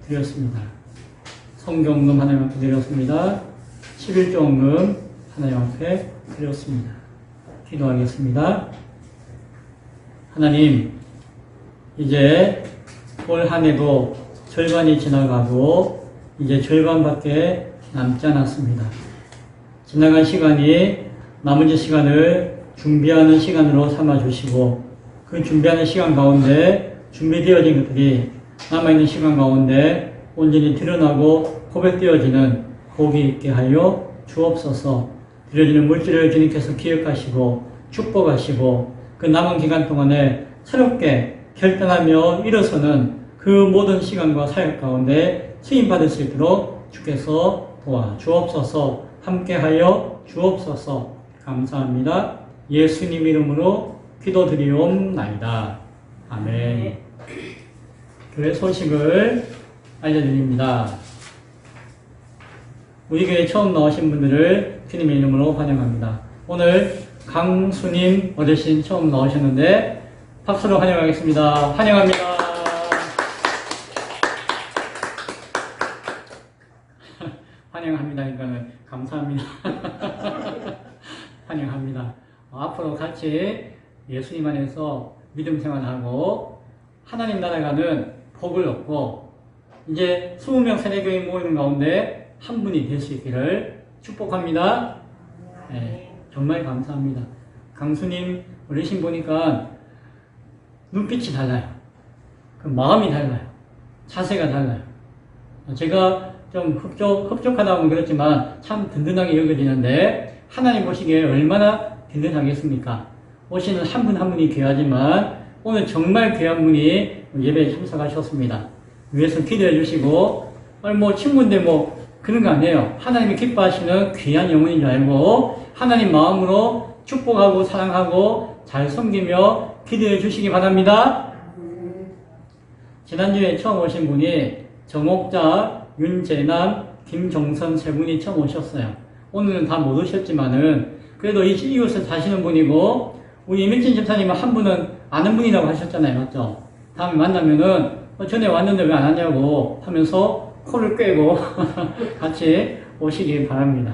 드렸습니다. 성경금 하나님 앞에 드렸습니다. 11조원금 하나님 앞에 드렸습니다. 기도하겠습니다. 하나님, 이제 올 한 해도 절반이 지나가고 이제 절반밖에 남지 않았습니다. 지나간 시간이 나머지 시간을 준비하는 시간으로 삼아주시고 그 준비하는 시간 가운데 준비되어진 것들이 남아있는 시간 가운데 온전히 드러나고 고백되어지는 복이 있게 하여 주옵소서. 드려지는 물질을 주님께서 기억하시고 축복하시고 그 남은 기간 동안에 새롭게 결단하며 일어서는 그 모든 시간과 사역 가운데 쓰임받을 수 있도록 주께서 도와주옵소서. 함께하여 주옵소서. 감사합니다. 예수님 이름으로 기도드리옵나이다. 아멘. 교회 소식을 알려드립니다. 우리 교회 처음 나오신 분들을 주님의 이름으로 환영합니다. 오늘 강수님 어르신 처음 나오셨는데 박수로 환영하겠습니다. 환영합니다. 환영합니다니까는 감사합니다. 환영합니다. 앞으로 같이 예수님 안에서 믿음 생활하고 하나님 나라 가는 복을 얻고 이제 20명 세례교인 모이는 가운데 한 분이 될 수 있기를 축복합니다. 네, 정말 감사합니다. 강수님 어르신 보니까 눈빛이 달라요. 그 마음이 달라요. 자세가 달라요. 제가 좀 흡족하다 하면 그렇지만 참 든든하게 여겨지는데 하나님 보시기에 얼마나 든든하겠습니까? 오시는 한 분 한 분이 귀하지만 오늘 정말 귀한 분이 예배에 참석하셨습니다. 위에서 기도해 주시고 뭐 친구인데 뭐 그런 거 아니에요. 하나님이 기뻐하시는 귀한 영혼인 줄 알고 하나님 마음으로 축복하고 사랑하고 잘 섬기며 기도해 주시기 바랍니다. 지난주에 처음 오신 분이 정옥자, 윤재남, 김종선 세 분이 처음 오셨어요. 오늘은 다 못 오셨지만은 그래도 이곳에 사시는 분이고 우리 이민진 집사님은 한 분은 아는 분이라고 하셨잖아요. 맞죠? 다음에 만나면은 전에 왔는데 왜 안 왔냐고 하면서 코를 꿰고 같이 오시기 바랍니다.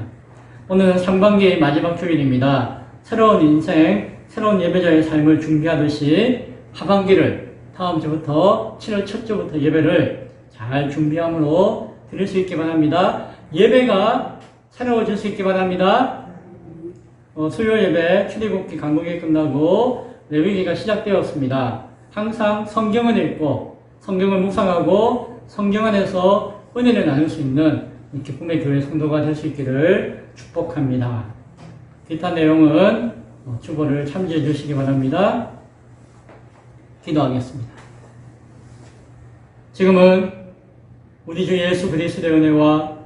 오늘은 상반기 마지막 주일입니다. 새로운 인생, 새로운 예배자의 삶을 준비하듯이 하반기를 다음 주부터 7월 첫 주부터 예배를 잘 준비함으로 드릴 수 있기 바랍니다. 예배가 새로워질 수 있기 바랍니다. 수요 예배 출애굽기 강독이 끝나고 레위기가 시작되었습니다. 항상 성경을 읽고 성경을 묵상하고 성경 안에서 은혜를 나눌 수 있는 기쁨의 교회 성도가 될 수 있기를 축복합니다. 기타 내용은 주보를 참조해 주시기 바랍니다. 기도하겠습니다. 지금은 우리 주 예수 그리스도의 은혜와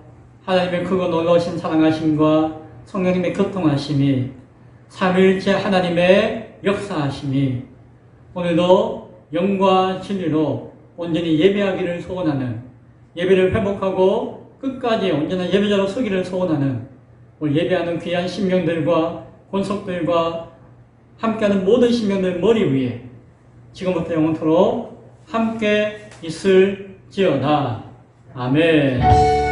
하나님의 크고 놀라우신 사랑하심과 성령님의 교통하심이 삼위일체 하나님의 역사하심이 오늘도 영과 진리로 온전히 예배하기를 소원하는 예배를 회복하고 끝까지 온전한 예배자로 서기를 소원하는 오늘 예배하는 귀한 신명들과 권속들과 함께하는 모든 신명들 머리 위에 지금부터 영원토록 함께 있을지어다. 아멘.